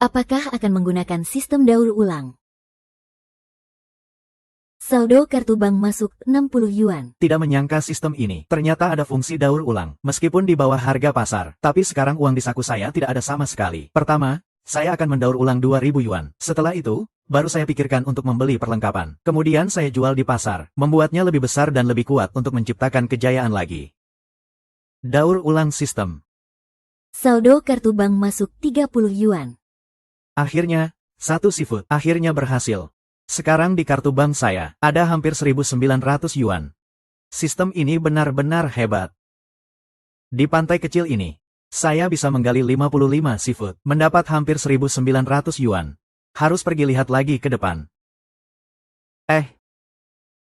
Apakah akan menggunakan sistem daur ulang? Saldo kartu bank masuk 60 yuan. Tidak menyangka sistem ini. Ternyata ada fungsi daur ulang. Meskipun di bawah harga pasar, tapi sekarang uang di saku saya tidak ada sama sekali. Pertama, saya akan mendaur ulang 2000 yuan. Setelah itu, baru saya pikirkan untuk membeli perlengkapan. Kemudian saya jual di pasar, membuatnya lebih besar dan lebih kuat untuk menciptakan kejayaan lagi. Daur ulang sistem. Saldo kartu bank masuk 30 yuan. Akhirnya, satu seafood. Akhirnya berhasil. Sekarang di kartu bank saya, ada hampir 1900 yuan. Sistem ini benar-benar hebat. Di pantai kecil ini, saya bisa menggali 55 seafood, mendapat hampir 1900 yuan. Harus pergi lihat lagi ke depan.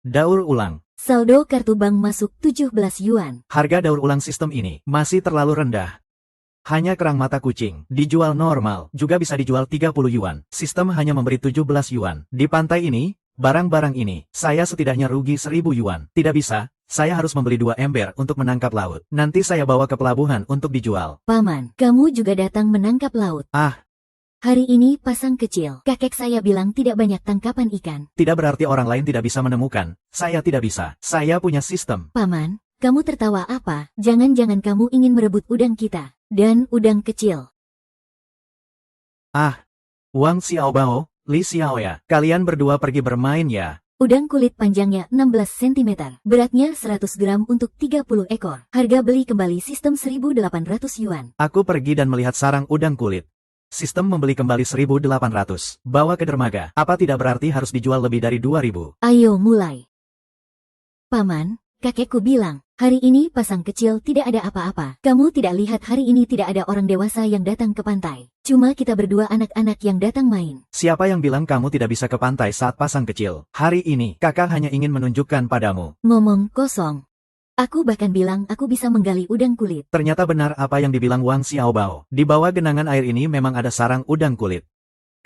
Daur ulang. Saldo kartu bank masuk 17 yuan. Harga daur ulang sistem ini masih terlalu rendah. Hanya kerang mata kucing, dijual normal, juga bisa dijual 30 yuan. Sistem hanya memberi 17 yuan. Di pantai ini, barang-barang ini, saya setidaknya rugi 1000 yuan. Tidak bisa, saya harus membeli 2 ember untuk menangkap laut. Nanti saya bawa ke pelabuhan untuk dijual. Paman, kamu juga datang menangkap laut. Hari ini pasang kecil. Kakek saya bilang tidak banyak tangkapan ikan. Tidak berarti orang lain tidak bisa menemukan. Saya tidak bisa. Saya punya sistem. Paman, kamu tertawa apa? Jangan-jangan kamu ingin merebut udang kita. Dan udang kecil. Wang Xiaobao, Li Xiaoya, kalian berdua pergi bermain ya. Udang kulit panjangnya 16 cm, beratnya 100 gram untuk 30 ekor. Harga beli kembali sistem 1800 yuan. Aku pergi dan melihat sarang udang kulit. Sistem membeli kembali 1800. Bawa ke dermaga. Apa tidak berarti harus dijual lebih dari 2000? Ayo mulai. Paman, kakekku bilang, hari ini pasang kecil tidak ada apa-apa. Kamu tidak lihat hari ini tidak ada orang dewasa yang datang ke pantai. Cuma kita berdua anak-anak yang datang main. Siapa yang bilang kamu tidak bisa ke pantai saat pasang kecil? Hari ini, kakak hanya ingin menunjukkan padamu. Ngomong kosong. Aku bahkan bilang aku bisa menggali udang kulit. Ternyata benar apa yang dibilang Wang Xiaobao. Di bawah genangan air ini memang ada sarang udang kulit.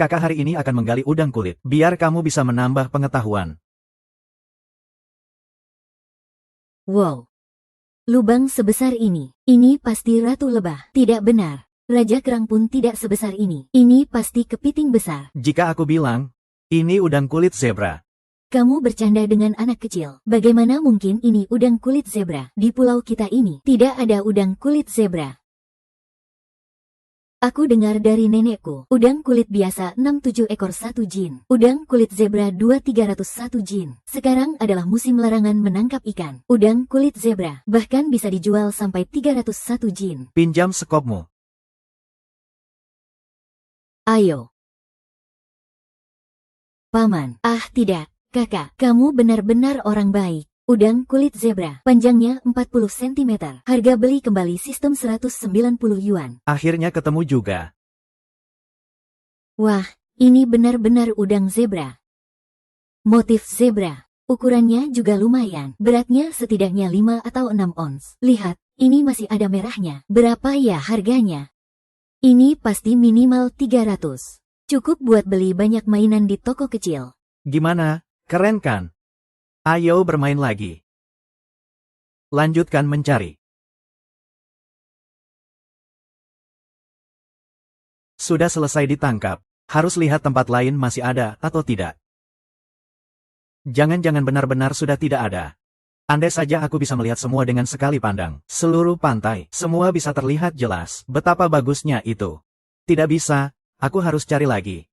Kakak hari ini akan menggali udang kulit, biar kamu bisa menambah pengetahuan. Wow. Lubang sebesar ini pasti ratu lebah. Tidak benar. Raja kerang pun tidak sebesar ini. Ini pasti kepiting besar. Jika aku bilang, ini udang kulit zebra. Kamu bercanda dengan anak kecil. Bagaimana mungkin ini udang kulit zebra? Di pulau kita ini tidak ada udang kulit zebra. Aku dengar dari nenekku, udang kulit biasa 6-7 ekor 1 jin. Udang kulit zebra 2-301 jin. Sekarang adalah musim larangan menangkap ikan. Udang kulit zebra bahkan bisa dijual sampai 301 jin. Pinjam sekopmu. Ayo. Paman, tidak, kakak, kamu benar-benar orang baik. Udang kulit zebra, panjangnya 40 cm. Harga beli kembali sistem 190 yuan. Akhirnya ketemu juga. Wah, ini benar-benar udang zebra. Motif zebra. Ukurannya juga lumayan. Beratnya setidaknya 5 atau 6 ons. Lihat, ini masih ada merahnya. Berapa ya harganya? Ini pasti minimal 300. Cukup buat beli banyak mainan di toko kecil. Gimana? Keren kan? Ayo bermain lagi. Lanjutkan mencari. Sudah selesai ditangkap. Harus lihat tempat lain masih ada atau tidak. Jangan-jangan benar-benar sudah tidak ada. Andai saja aku bisa melihat semua dengan sekali pandang. Seluruh pantai, semua bisa terlihat jelas. Betapa bagusnya itu. Tidak bisa, aku harus cari lagi.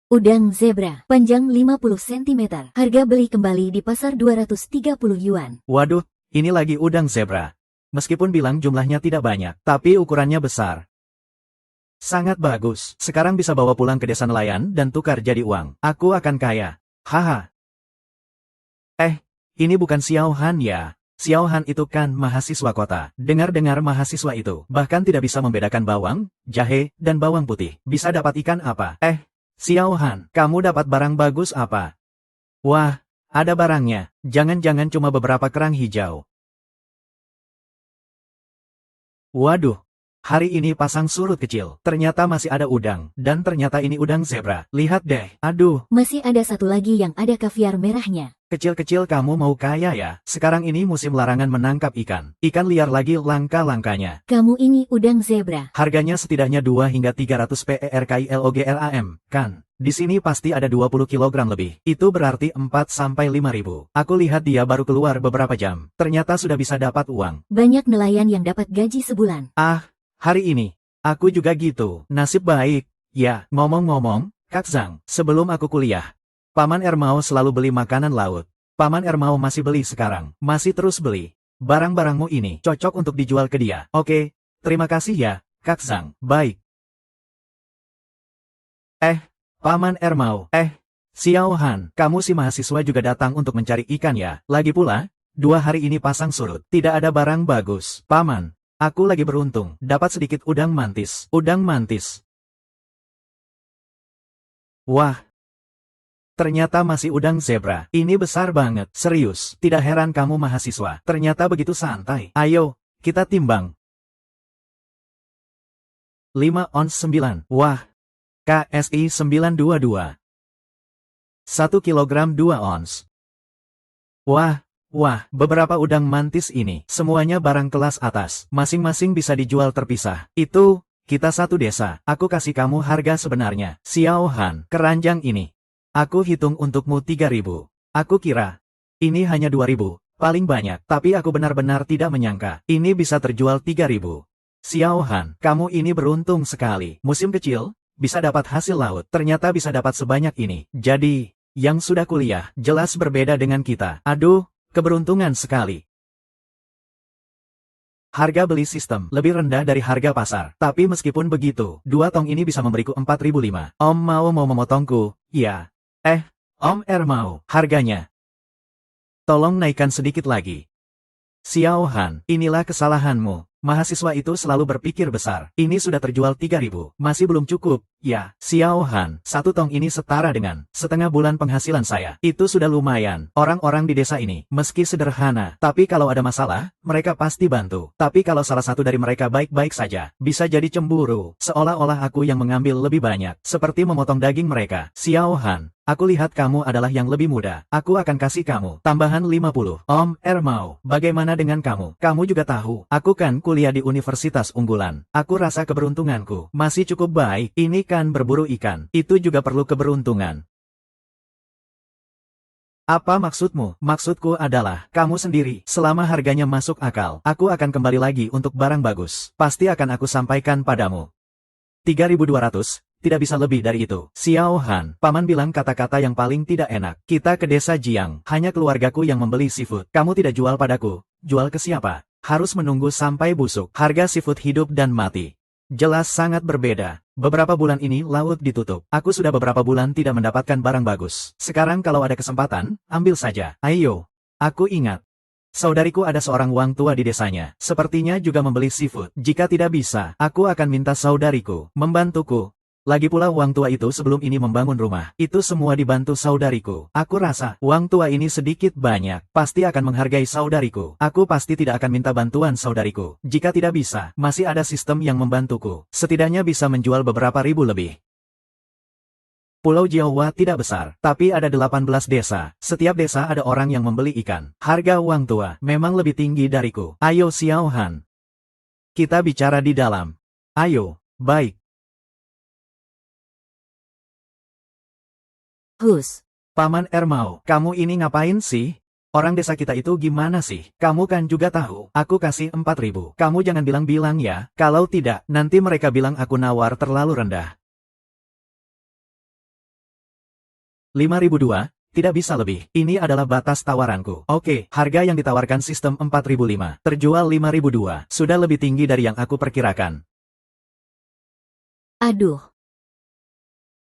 Udang zebra, panjang 50 cm. Harga beli kembali di pasar 230 yuan. Waduh, ini lagi udang zebra. Meskipun bilang jumlahnya tidak banyak, tapi ukurannya besar. Sangat bagus. Sekarang bisa bawa pulang ke desa nelayan dan tukar jadi uang. Aku akan kaya. Haha. Ini bukan Xiao Han ya. Xiao Han itu kan mahasiswa kota. Dengar-dengar mahasiswa itu bahkan tidak bisa membedakan bawang, jahe, dan bawang putih. Bisa dapat ikan apa? Xiao Han, kamu dapat barang bagus apa? Wah, ada barangnya. Jangan-jangan cuma beberapa kerang hijau. Waduh, hari ini pasang surut kecil. Ternyata masih ada udang. Dan ternyata ini udang zebra. Lihat deh, aduh. Masih ada satu lagi yang ada kaviar merahnya. Kecil-kecil kamu mau kaya ya? Sekarang ini musim larangan menangkap ikan. Ikan liar lagi langka-langkanya. Kamu ini udang zebra. Harganya setidaknya 2 hingga 300 PERKILOGRAM, kan? Di sini pasti ada 20 kilogram lebih. Itu berarti 4 sampai 5 ribu. Aku lihat dia baru keluar beberapa jam. Ternyata sudah bisa dapat uang. Banyak nelayan yang dapat gaji sebulan. Ah, hari ini. Aku juga gitu. Nasib baik. Ya, ngomong-ngomong, Kak Zhang, sebelum aku kuliah, Paman Ermao selalu beli makanan laut. Paman Ermao masih beli sekarang. Masih terus beli. Barang-barangmu ini cocok untuk dijual ke dia. Oke, terima kasih ya, Kak Zhang. Baik. Paman Ermao. Xiao Han, kamu si mahasiswa juga datang untuk mencari ikan ya? Lagi pula, 2 hari ini pasang surut. Tidak ada barang bagus. Paman, aku lagi beruntung. Dapat sedikit udang mantis. Udang mantis. Wah. Ternyata masih udang zebra. Ini besar banget. Serius. Tidak heran kamu mahasiswa. Ternyata begitu santai. Ayo, kita timbang. 5 ons 9. Wah. KSI 922. 1 kilogram 2 ons. Wah. Beberapa udang mantis ini. Semuanya barang kelas atas. Masing-masing bisa dijual terpisah. Itu, kita satu desa. Aku kasih kamu harga sebenarnya. Xiao Han, keranjang ini. Aku hitung untukmu 3.000. Aku kira, ini hanya 2.000, paling banyak. Tapi aku benar-benar tidak menyangka, ini bisa terjual 3.000. Xiao Han, kamu ini beruntung sekali. Musim kecil, bisa dapat hasil laut. Ternyata bisa dapat sebanyak ini. Jadi, yang sudah kuliah, jelas berbeda dengan kita. Aduh, keberuntungan sekali. Harga beli sistem lebih rendah dari harga pasar. Tapi meskipun begitu, 2 tong ini bisa memberiku 4.005. Om mau memotongku? Ya. Om Ermao, harganya. Tolong naikkan sedikit lagi. Xiao Han, inilah kesalahanmu. Mahasiswa itu selalu berpikir besar. Ini sudah terjual 3.000. Masih belum cukup. Ya, Xiao Han, 1 tong ini setara dengan setengah bulan penghasilan saya. Itu sudah lumayan. Orang-orang di desa ini, meski sederhana, tapi kalau ada masalah, mereka pasti bantu. Tapi kalau salah satu dari mereka baik-baik saja, bisa jadi cemburu. Seolah-olah aku yang mengambil lebih banyak. Seperti memotong daging mereka. Xiao Han, aku lihat kamu adalah yang lebih muda. Aku akan kasih kamu tambahan 50. Om Ermao, bagaimana dengan kamu? Kamu juga tahu, aku kan kuliah di universitas unggulan. Aku rasa keberuntunganku masih cukup baik. Ini kan berburu ikan. Itu juga perlu keberuntungan. Apa maksudmu? Maksudku adalah, kamu sendiri, selama harganya masuk akal, aku akan kembali lagi untuk barang bagus. Pasti akan aku sampaikan padamu. 3.200, tidak bisa lebih dari itu. Xiao Han, paman bilang kata-kata yang paling tidak enak. Kita ke desa Jiang, hanya keluargaku yang membeli seafood. Kamu tidak jual padaku. Jual ke siapa? Harus menunggu sampai busuk. Harga seafood hidup dan mati. Jelas sangat berbeda. Beberapa bulan ini laut ditutup. Aku sudah beberapa bulan tidak mendapatkan barang bagus. Sekarang kalau ada kesempatan, ambil saja. Ayo. Aku ingat. Saudariku ada seorang wang tua di desanya. Sepertinya juga membeli seafood. Jika tidak bisa, aku akan minta saudariku membantuku. Lagi pula uang tua itu sebelum ini membangun rumah. Itu semua dibantu saudariku. Aku rasa, uang tua ini sedikit banyak. Pasti akan menghargai saudariku. Aku pasti tidak akan minta bantuan saudariku. Jika tidak bisa, masih ada sistem yang membantuku. Setidaknya bisa menjual beberapa ribu lebih. Pulau Jawa tidak besar, tapi ada 18 desa. Setiap desa ada orang yang membeli ikan. Harga uang tua memang lebih tinggi dariku. Ayo Xiao Han. Kita bicara di dalam. Ayo, baik. Hus. Paman Ermao, kamu ini ngapain sih? Orang desa kita itu gimana sih? Kamu kan juga tahu, aku kasih 4.000. Kamu jangan bilang-bilang ya, kalau tidak, nanti mereka bilang aku nawar terlalu rendah. 5.002, tidak bisa lebih. Ini adalah batas tawaranku. Oke, harga yang ditawarkan sistem 4.005. Terjual 5.002. Sudah lebih tinggi dari yang aku perkirakan. Aduh.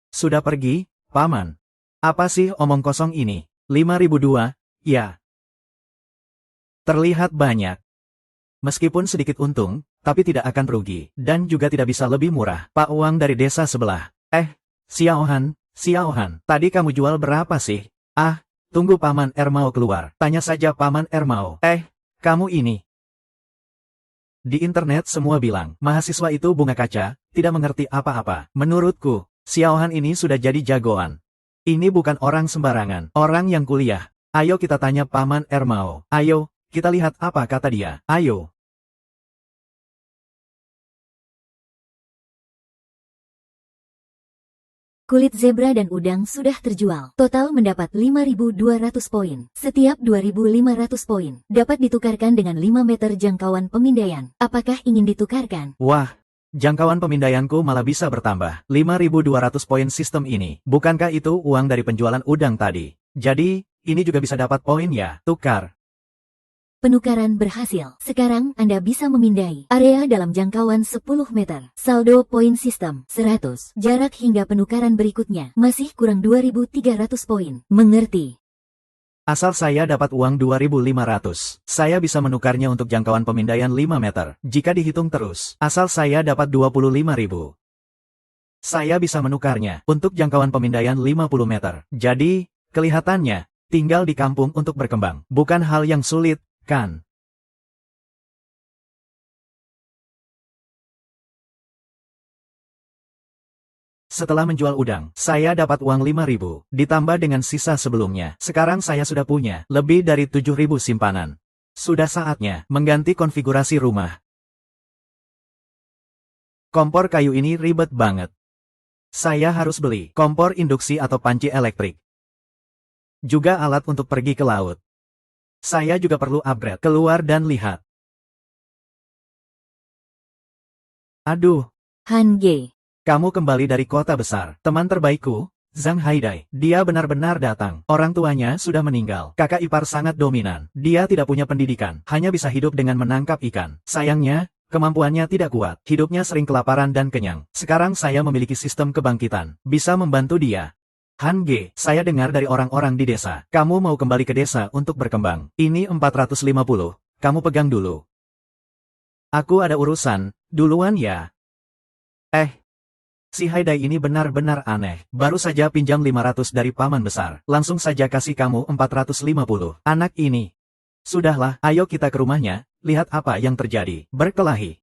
Sudah pergi, Paman. Apa sih omong kosong ini? 5.002, ya. Terlihat banyak. Meskipun sedikit untung, tapi tidak akan rugi. Dan juga tidak bisa lebih murah. Pak uang dari desa sebelah. Xiao Han, tadi kamu jual berapa sih? Ah, tunggu Paman Ermao keluar. Tanya saja Paman Ermao. Kamu ini. Di internet semua bilang, mahasiswa itu bunga kaca, tidak mengerti apa-apa. Menurutku, Xiao Han ini sudah jadi jagoan. Ini bukan orang sembarangan, orang yang kuliah. Ayo kita tanya Paman Ermao. Ayo, kita lihat apa kata dia. Ayo. Kulit zebra dan udang sudah terjual. Total mendapat 5.200 poin. Setiap 2.500 poin dapat ditukarkan dengan 5 meter jangkauan pemindaian. Apakah ingin ditukarkan? Wah, jangkauan pemindaianku malah bisa bertambah. 5.200 poin sistem ini. Bukankah itu uang dari penjualan udang tadi? Jadi, ini juga bisa dapat poin ya. Tukar. Penukaran berhasil. Sekarang Anda bisa memindai area dalam jangkauan 10 meter. Saldo poin sistem 100. Jarak hingga penukaran berikutnya masih kurang 2.300 poin. Mengerti? Asal saya dapat uang 2.500, saya bisa menukarnya untuk jangkauan pemindaian 5 meter. Jika dihitung terus, asal saya dapat 25.000. Saya bisa menukarnya untuk jangkauan pemindaian 50 meter. Jadi, kelihatannya, tinggal di kampung untuk berkembang. Bukan hal yang sulit, kan? Setelah menjual udang, saya dapat uang 5.000, ditambah dengan sisa sebelumnya. Sekarang saya sudah punya lebih dari 7.000 simpanan. Sudah saatnya mengganti konfigurasi rumah. Kompor kayu ini ribet banget. Saya harus beli kompor induksi atau panci elektrik. Juga alat untuk pergi ke laut. Saya juga perlu upgrade. Keluar dan lihat. Aduh. Han Ge. Kamu kembali dari kota besar. Teman terbaikku, Zhang Haidai. Dia benar-benar datang. Orang tuanya sudah meninggal. Kakak ipar sangat dominan. Dia tidak punya pendidikan. Hanya bisa hidup dengan menangkap ikan. Sayangnya, kemampuannya tidak kuat. Hidupnya sering kelaparan dan kenyang. Sekarang saya memiliki sistem kebangkitan. Bisa membantu dia. Han Ge, saya dengar dari orang-orang di desa. Kamu mau kembali ke desa untuk berkembang. Ini 450. Kamu pegang dulu. Aku ada urusan. Duluan ya. Si Haidai ini benar-benar aneh. Baru saja pinjam 500 dari paman besar. Langsung saja kasih kamu 450. Anak ini. Sudahlah, ayo kita ke rumahnya. Lihat apa yang terjadi. Berkelahi.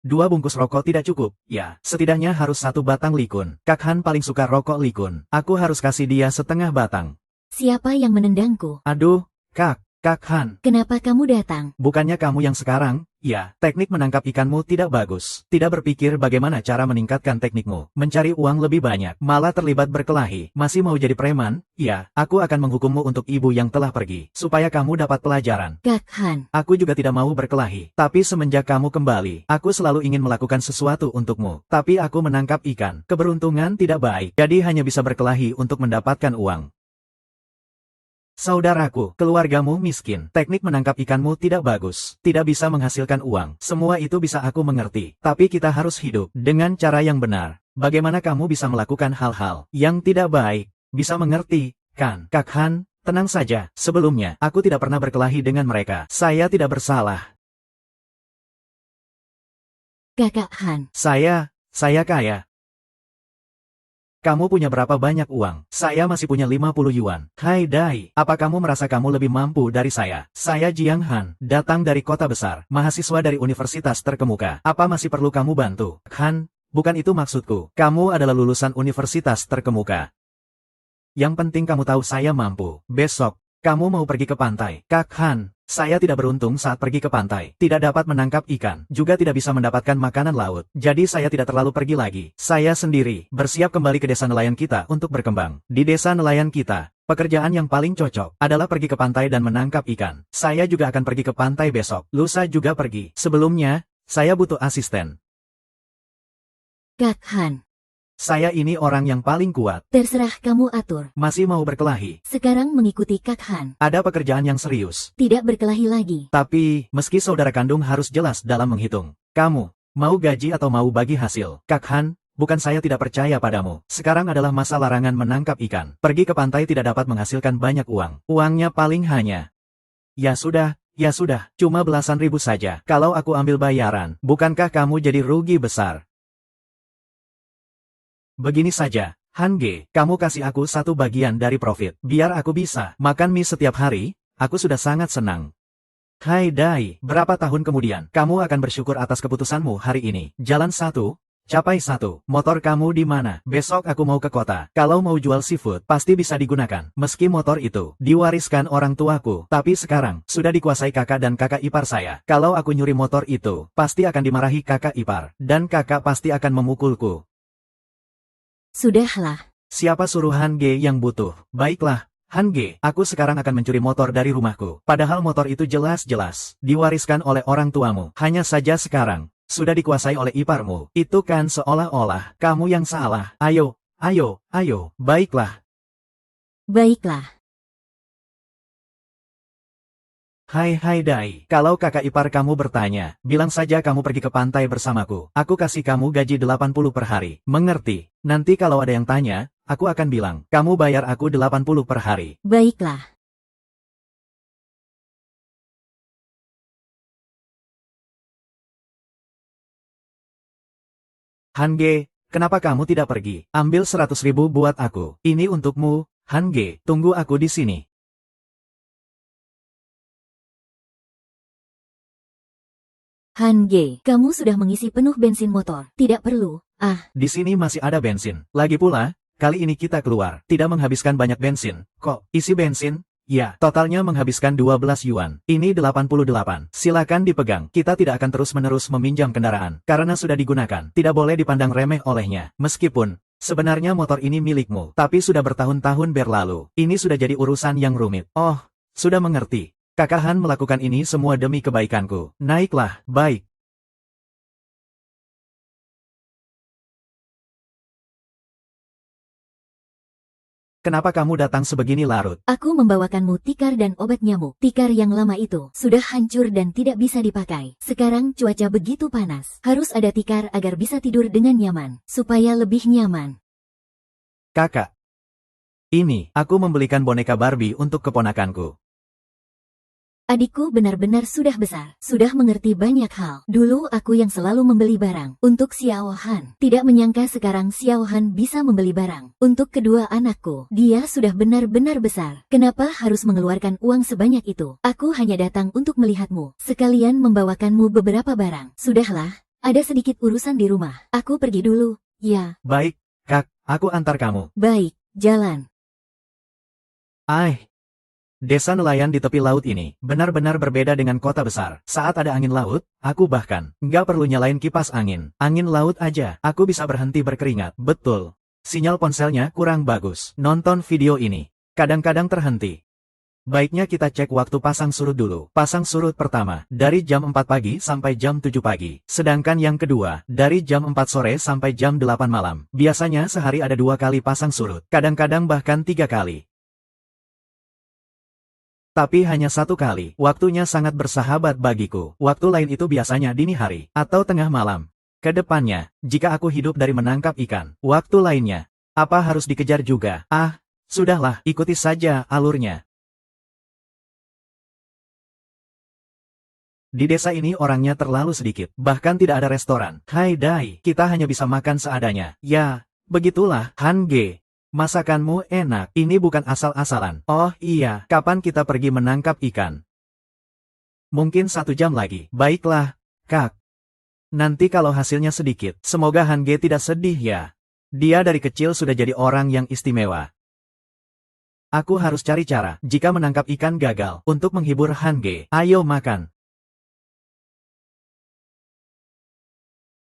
2 bungkus rokok tidak cukup, ya, setidaknya harus 1 batang likun. Kak Han paling suka rokok likun. Aku harus kasih dia setengah batang. Siapa yang menendangku? Aduh, Kak Han. Kenapa kamu datang? Bukannya kamu yang sekarang, ya, teknik menangkap ikanmu tidak bagus. Tidak berpikir bagaimana cara meningkatkan teknikmu. Mencari uang lebih banyak, malah terlibat berkelahi. Masih mau jadi preman? Ya, aku akan menghukummu untuk ibu yang telah pergi. Supaya kamu dapat pelajaran. Kak Han. Aku juga tidak mau berkelahi. Tapi semenjak kamu kembali, aku selalu ingin melakukan sesuatu untukmu. Tapi aku menangkap ikan. Keberuntungan tidak baik. Jadi hanya bisa berkelahi untuk mendapatkan uang. Saudaraku, keluargamu miskin. Teknik menangkap ikanmu tidak bagus. Tidak bisa menghasilkan uang. Semua itu bisa aku mengerti. Tapi kita harus hidup dengan cara yang benar. Bagaimana kamu bisa melakukan hal-hal yang tidak baik? Bisa mengerti, kan? Kak Han, tenang saja. Sebelumnya, aku tidak pernah berkelahi dengan mereka. Saya tidak bersalah. Kakak Han. Saya kaya. Kamu punya berapa banyak uang? Saya masih punya 50 yuan. Haidai, apa kamu merasa kamu lebih mampu dari saya? Saya Jiang Han, datang dari kota besar, mahasiswa dari universitas terkemuka. Apa masih perlu kamu bantu? Han, bukan itu maksudku. Kamu adalah lulusan universitas terkemuka. Yang penting kamu tahu saya mampu. Besok, kamu mau pergi ke pantai. Kak Han, saya tidak beruntung saat pergi ke pantai. Tidak dapat menangkap ikan. Juga tidak bisa mendapatkan makanan laut. Jadi saya tidak terlalu pergi lagi. Saya sendiri, bersiap kembali ke desa nelayan kita untuk berkembang. Di desa nelayan kita, pekerjaan yang paling cocok adalah pergi ke pantai dan menangkap ikan. Saya juga akan pergi ke pantai besok. Lusa juga pergi. Sebelumnya, saya butuh asisten. Kak Han. Saya ini orang yang paling kuat. Terserah kamu atur. Masih mau berkelahi? Sekarang mengikuti Kak Han. Ada pekerjaan yang serius. Tidak berkelahi lagi. Tapi, meski saudara kandung harus jelas dalam menghitung. Kamu, mau gaji atau mau bagi hasil? Kak Han, bukan saya tidak percaya padamu. Sekarang adalah masa larangan menangkap ikan. Pergi ke pantai tidak dapat menghasilkan banyak uang. Uangnya paling hanya. Ya sudah, cuma belasan ribu saja. Kalau aku ambil bayaran, bukankah kamu jadi rugi besar? Begini saja, Han Ge, kamu kasih aku 1 bagian dari profit. Biar aku bisa makan mie setiap hari, aku sudah sangat senang. Haidai, berapa tahun kemudian, kamu akan bersyukur atas keputusanmu hari ini. Jalan 1, Capai 1. Motor kamu di mana? Besok aku mau ke kota. Kalau mau jual seafood, pasti bisa digunakan. Meski motor itu diwariskan orang tuaku, tapi sekarang sudah dikuasai kakak dan kakak ipar saya. Kalau aku nyuri motor itu, pasti akan dimarahi kakak ipar. Dan kakak pasti akan memukulku. Sudahlah. Siapa suruh Han Ge yang butuh? Baiklah, Han Ge, aku sekarang akan mencuri motor dari rumahku. Padahal motor itu jelas-jelas diwariskan oleh orang tuamu. Hanya saja sekarang sudah dikuasai oleh iparmu. Itu kan seolah-olah kamu yang salah. Ayo, ayo, ayo. Baiklah. Baiklah. Hai Dai, kalau kakak ipar kamu bertanya, bilang saja kamu pergi ke pantai bersamaku. Aku kasih kamu gaji 80 per hari. Mengerti? Nanti kalau ada yang tanya, aku akan bilang, kamu bayar aku 80 per hari. Baiklah. Han Ge, kenapa kamu tidak pergi? Ambil 100.000 buat aku. Ini untukmu, Han Ge. Tunggu aku di sini. Han Ge, kamu sudah mengisi penuh bensin motor. Tidak perlu. Di sini masih ada bensin. Lagi pula, kali ini kita keluar. Tidak menghabiskan banyak bensin. Kok, isi bensin? Ya, totalnya menghabiskan 12 yuan. Ini 88. Silakan dipegang. Kita tidak akan terus-menerus meminjam kendaraan. Karena sudah digunakan. Tidak boleh dipandang remeh olehnya. Meskipun sebenarnya motor ini milikmu. Tapi sudah bertahun-tahun berlalu. Ini sudah jadi urusan yang rumit. Oh, sudah mengerti. Kakak Han melakukan ini semua demi kebaikanku. Naiklah, baik. Kenapa kamu datang sebegini larut? Aku membawakanmu tikar dan obat nyamuk. Tikar yang lama itu sudah hancur dan tidak bisa dipakai. Sekarang cuaca begitu panas. Harus ada tikar agar bisa tidur dengan nyaman. Supaya lebih nyaman. Kakak. Ini, aku membelikan boneka Barbie untuk keponakanku. Adikku benar-benar sudah besar, sudah mengerti banyak hal. Dulu aku yang selalu membeli barang untuk Xiao Han. Tidak menyangka sekarang Xiao Han bisa membeli barang untuk kedua anakku. Dia sudah benar-benar besar. Kenapa harus mengeluarkan uang sebanyak itu? Aku hanya datang untuk melihatmu, sekalian membawakanmu beberapa barang. Sudahlah, ada sedikit urusan di rumah. Aku pergi dulu, ya. Baik, Kak, aku antar kamu. Baik, jalan. Desa nelayan di tepi laut ini benar-benar berbeda dengan kota besar. Saat ada angin laut, aku bahkan nggak perlu nyalain kipas angin. Angin laut aja, aku bisa berhenti berkeringat. Betul. Sinyal ponselnya kurang bagus. Nonton video ini. Kadang-kadang terhenti. Baiknya kita cek waktu pasang surut dulu. Pasang surut pertama, dari jam 4 pagi sampai jam 7 pagi. Sedangkan yang kedua, dari jam 4 sore sampai jam 8 malam. Biasanya sehari ada 2 kali pasang surut. Kadang-kadang bahkan 3 kali. Tapi hanya 1 kali. Waktunya sangat bersahabat bagiku. Waktu lain itu biasanya dini hari, atau tengah malam. Kedepannya, jika aku hidup dari menangkap ikan, waktu lainnya, apa harus dikejar juga? Sudahlah, ikuti saja alurnya. Di desa ini orangnya terlalu sedikit, bahkan tidak ada restoran. Hai Dai, kita hanya bisa makan seadanya. Ya, begitulah, Han Ge. Masakanmu enak, ini bukan asal-asalan. Oh iya, kapan kita pergi menangkap ikan? Mungkin 1 jam lagi. Baiklah, Kak. Nanti kalau hasilnya sedikit, semoga Han Ge tidak sedih ya. Dia dari kecil sudah jadi orang yang istimewa. Aku harus cari cara, jika menangkap ikan gagal, untuk menghibur Han Ge. Ayo makan.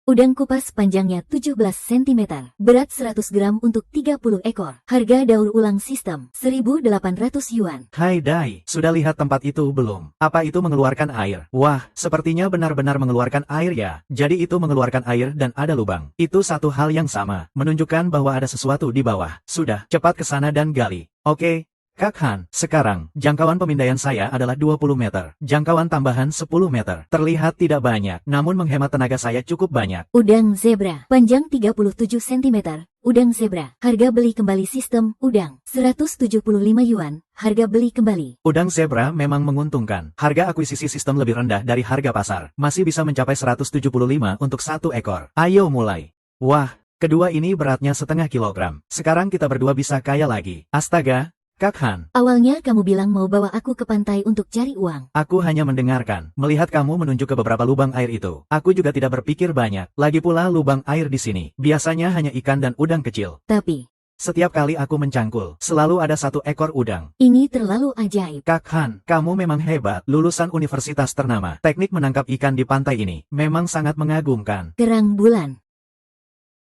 Udang kupas panjangnya 17 cm, berat 100 gram untuk 30 ekor. Harga daur ulang sistem, 1.800 yuan. Hai Dai, sudah lihat tempat itu belum? Apa itu mengeluarkan air? Wah, sepertinya benar-benar mengeluarkan air ya. Jadi itu mengeluarkan air dan ada lubang. Itu satu hal yang sama, menunjukkan bahwa ada sesuatu di bawah. Sudah, cepat ke sana dan gali. Oke. Kak Han, sekarang, jangkauan pemindaian saya adalah 20 meter. Jangkauan tambahan 10 meter. Terlihat tidak banyak, namun menghemat tenaga saya cukup banyak. Udang zebra, panjang 37 cm. Udang zebra, harga beli kembali sistem, udang, 175 yuan, harga beli kembali. Udang zebra memang menguntungkan. Harga akuisisi sistem lebih rendah dari harga pasar. Masih bisa mencapai 175 untuk 1 ekor. Ayo mulai. Wah, kedua ini beratnya setengah kilogram. Sekarang kita berdua bisa kaya lagi. Astaga. Kak Han. Awalnya kamu bilang mau bawa aku ke pantai untuk cari uang. Aku hanya mendengarkan. Melihat kamu menunjuk ke beberapa lubang air itu, aku juga tidak berpikir banyak. Lagi pula lubang air di sini, biasanya hanya ikan dan udang kecil. Tapi, Setiap kali aku mencangkul, selalu ada satu ekor udang. ini terlalu ajaib. Kak Han, kamu memang hebat. Lulusan universitas ternama. Teknik menangkap ikan di pantai ini memang sangat mengagumkan. Kerang bulan.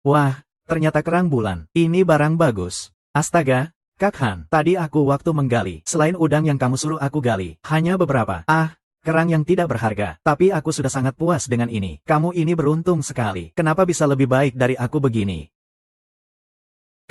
Wah, ternyata kerang bulan. Ini barang bagus. Astaga, Kak Han, tadi aku waktu menggali, selain udang yang kamu suruh aku gali, hanya beberapa. Kerang yang tidak berharga. Tapi aku sudah sangat puas dengan ini. Kamu ini beruntung sekali. Kenapa bisa lebih baik dari aku begini?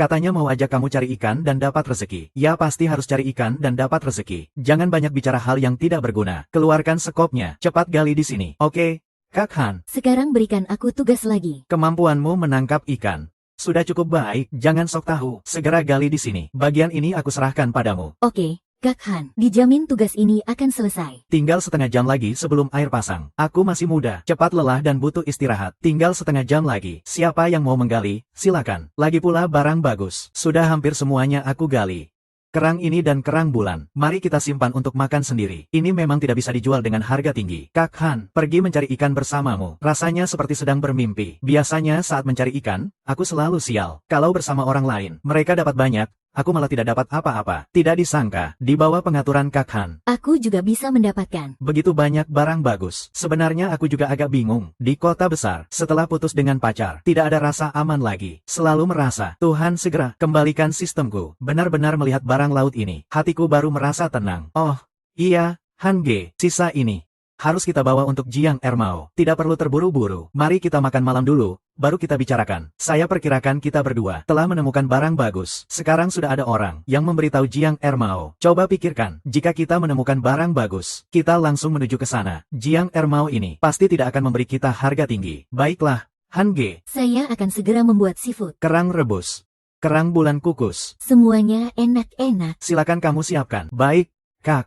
Katanya mau ajak kamu cari ikan dan dapat rezeki. Ya pasti harus cari ikan dan dapat rezeki. Jangan banyak bicara hal yang tidak berguna. Keluarkan sekopnya. Cepat gali di sini. Oke, Kak Han. Sekarang berikan aku tugas lagi. Kemampuanmu menangkap ikan sudah cukup baik, jangan sok tahu. Segera gali di sini. Bagian ini aku serahkan padamu. Oke, Kak Han. Dijamin tugas ini akan selesai. Tinggal setengah jam lagi sebelum air pasang. Aku masih muda, cepat lelah dan butuh istirahat. Tinggal setengah jam lagi. Siapa yang mau menggali, silakan. Lagi pula barang bagus. Sudah hampir semuanya aku gali. Kerang ini dan kerang bulan, mari kita simpan untuk makan sendiri. Ini memang tidak bisa dijual dengan harga tinggi. Kak Han, pergi mencari ikan bersamamu. Rasanya seperti sedang bermimpi. Biasanya saat mencari ikan, aku selalu sial. Kalau bersama orang lain, mereka dapat banyak. Aku malah tidak dapat apa-apa. Tidak disangka, di bawah pengaturan Kak Han, Aku juga bisa mendapatkan. begitu banyak barang bagus. Sebenarnya aku juga agak bingung. Di kota besar, setelah putus dengan pacar, tidak ada rasa aman lagi. Selalu merasa, Tuhan segera kembalikan sistemku. Benar-benar melihat barang laut ini, hatiku baru merasa tenang. Oh, iya, Han Ge, sisa ini harus kita bawa untuk Jiang Ermao. Tidak perlu terburu-buru. Mari kita makan malam dulu, baru kita bicarakan. Saya perkirakan kita berdua telah menemukan barang bagus. Sekarang sudah ada orang yang memberitahu Jiang Ermao. Coba pikirkan, jika kita menemukan barang bagus, kita langsung menuju ke sana. Jiang Ermao ini pasti tidak akan memberi kita harga tinggi. Baiklah, Han Ge. Saya akan segera membuat seafood. Kerang rebus, kerang bulan kukus. Semuanya enak-enak. Silakan kamu siapkan. Baik, Kak.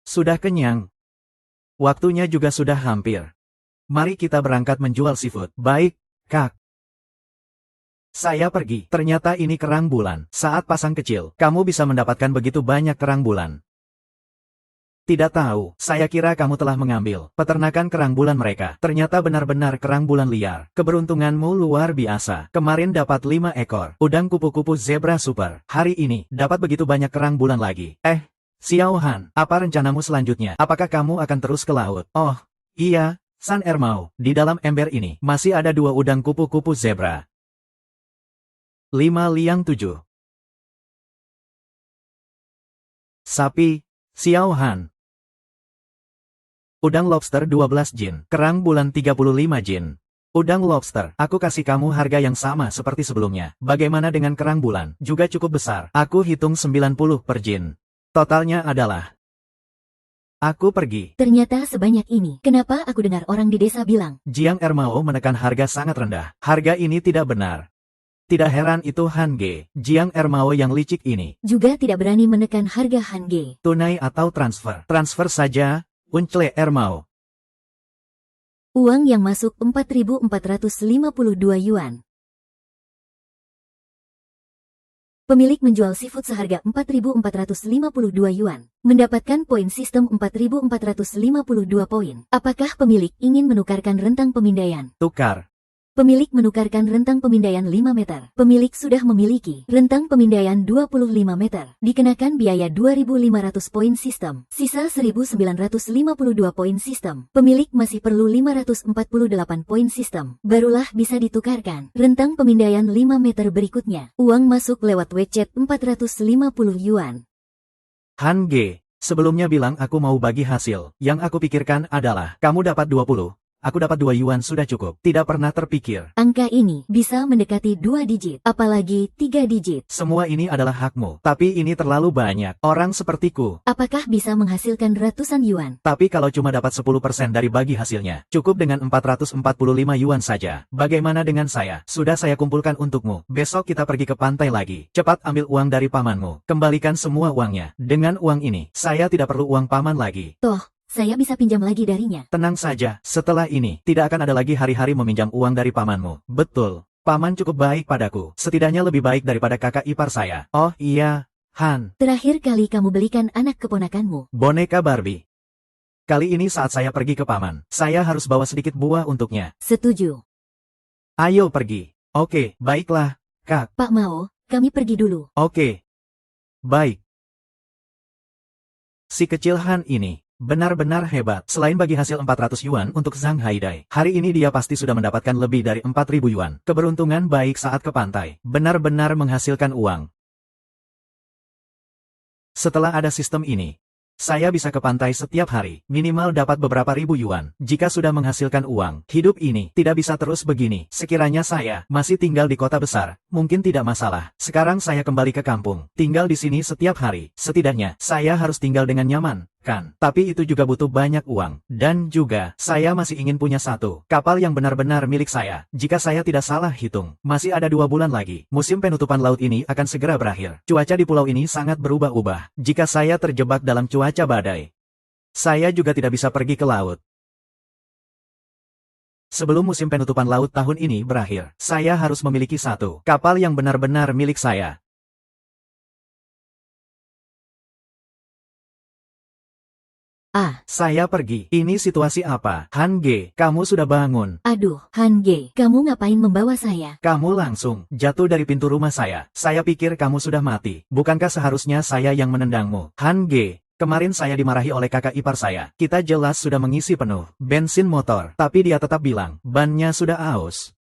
Sudah kenyang. Waktunya juga sudah hampir. Mari kita berangkat menjual seafood. Baik, Kak. Saya pergi. Ternyata ini kerang bulan. Saat pasang kecil, kamu bisa mendapatkan begitu banyak kerang bulan. Tidak tahu, saya kira kamu telah mengambil peternakan kerang bulan mereka. Ternyata benar-benar kerang bulan liar. Keberuntunganmu luar biasa. Kemarin dapat 5 ekor. Udang kupu-kupu zebra super. Hari ini, dapat begitu banyak kerang bulan lagi. Xiao Han, apa rencanamu selanjutnya? Apakah kamu akan terus ke laut? Oh, iya, San Ermao. Di dalam ember ini, masih ada 2 udang kupu-kupu zebra. 5 liang 7. Sapi, Xiao Han. Udang lobster 12 jin. Kerang bulan 35 jin. Udang lobster, aku kasih kamu harga yang sama seperti sebelumnya. Bagaimana dengan kerang bulan? Juga cukup besar. Aku hitung 90 per jin. Totalnya adalah... Aku pergi. Ternyata sebanyak ini. Kenapa aku dengar orang di desa bilang? Jiang Ermao menekan harga sangat rendah. Harga ini tidak benar. Tidak heran itu Han Ge. Jiang Ermao yang licik ini. Juga tidak berani menekan harga Han Ge. Tunai atau transfer? Transfer saja, Unchle Ermao. Uang yang masuk 4.452 yuan. Pemilik menjual seafood seharga 4.452 yuan. Mendapatkan poin sistem 4.452 poin. Apakah pemilik ingin menukarkan rentang pemindaian? Tukar. Pemilik menukarkan rentang pemindaian 5 meter. Pemilik sudah memiliki rentang pemindaian 25 meter. Dikenakan biaya 2.500 poin sistem. Sisa 1.952 poin sistem. Pemilik masih perlu 548 poin sistem. Barulah bisa ditukarkan. Rentang pemindaian 5 meter berikutnya. Uang masuk lewat WeChat 450 yuan. Han Ge, sebelumnya bilang aku mau bagi hasil. Yang aku pikirkan adalah, kamu dapat 20. Aku dapat 2 yuan sudah cukup. Tidak pernah terpikir. Angka ini bisa mendekati 2 digit, apalagi 3 digit. Semua ini adalah hakmu. Tapi ini terlalu banyak. Orang sepertiku. Apakah bisa menghasilkan ratusan yuan? Tapi kalau cuma dapat 10% dari bagi hasilnya, cukup dengan 445 yuan saja. Bagaimana dengan saya? Sudah saya kumpulkan untukmu. Besok kita pergi ke pantai lagi. Cepat ambil uang dari pamanmu. Kembalikan semua uangnya. Dengan uang ini, saya tidak perlu uang paman lagi. Toh, saya bisa pinjam lagi darinya. Tenang saja, setelah ini, tidak akan ada lagi hari-hari meminjam uang dari pamanmu. Betul. Paman cukup baik padaku. Setidaknya lebih baik daripada kakak ipar saya. Oh iya, Han. Terakhir kali kamu belikan anak keponakanmu. Boneka Barbie. Kali ini saat saya pergi ke paman, saya harus bawa sedikit buah untuknya. Setuju. Ayo pergi. Oke, baiklah, Kak. Pak Mao, kami pergi dulu. Oke. Baik. Si kecil Han ini benar-benar hebat. Selain bagi hasil 400 yuan untuk Zhang Haidai, hari ini dia pasti sudah mendapatkan lebih dari 4.000 yuan. Keberuntungan baik saat ke pantai. Benar-benar menghasilkan uang. Setelah ada sistem ini, saya bisa ke pantai setiap hari, minimal dapat beberapa ribu yuan. Jika sudah menghasilkan uang, hidup ini tidak bisa terus begini. Sekiranya saya masih tinggal di kota besar, mungkin tidak masalah. Sekarang saya kembali ke kampung, tinggal di sini setiap hari. Setidaknya, saya harus tinggal dengan nyaman, kan? Tapi itu juga butuh banyak uang. Dan juga, saya masih ingin punya satu kapal yang benar-benar milik saya. Jika saya tidak salah hitung, masih ada 2 bulan lagi. Musim penutupan laut ini akan segera berakhir. Cuaca di pulau ini sangat berubah-ubah. Jika saya terjebak dalam cuaca badai, saya juga tidak bisa pergi ke laut. Sebelum musim penutupan laut tahun ini berakhir, saya harus memiliki satu kapal yang benar-benar milik saya. Saya pergi. Ini situasi apa? Han Ge, kamu sudah bangun. Aduh, Han Ge, kamu ngapain membawa saya? Kamu langsung jatuh dari pintu rumah saya. Saya pikir kamu sudah mati. Bukankah seharusnya saya yang menendangmu? Han Ge, kemarin saya dimarahi oleh kakak ipar saya. Kita jelas sudah mengisi penuh bensin motor, tapi dia tetap bilang, bannya sudah aus.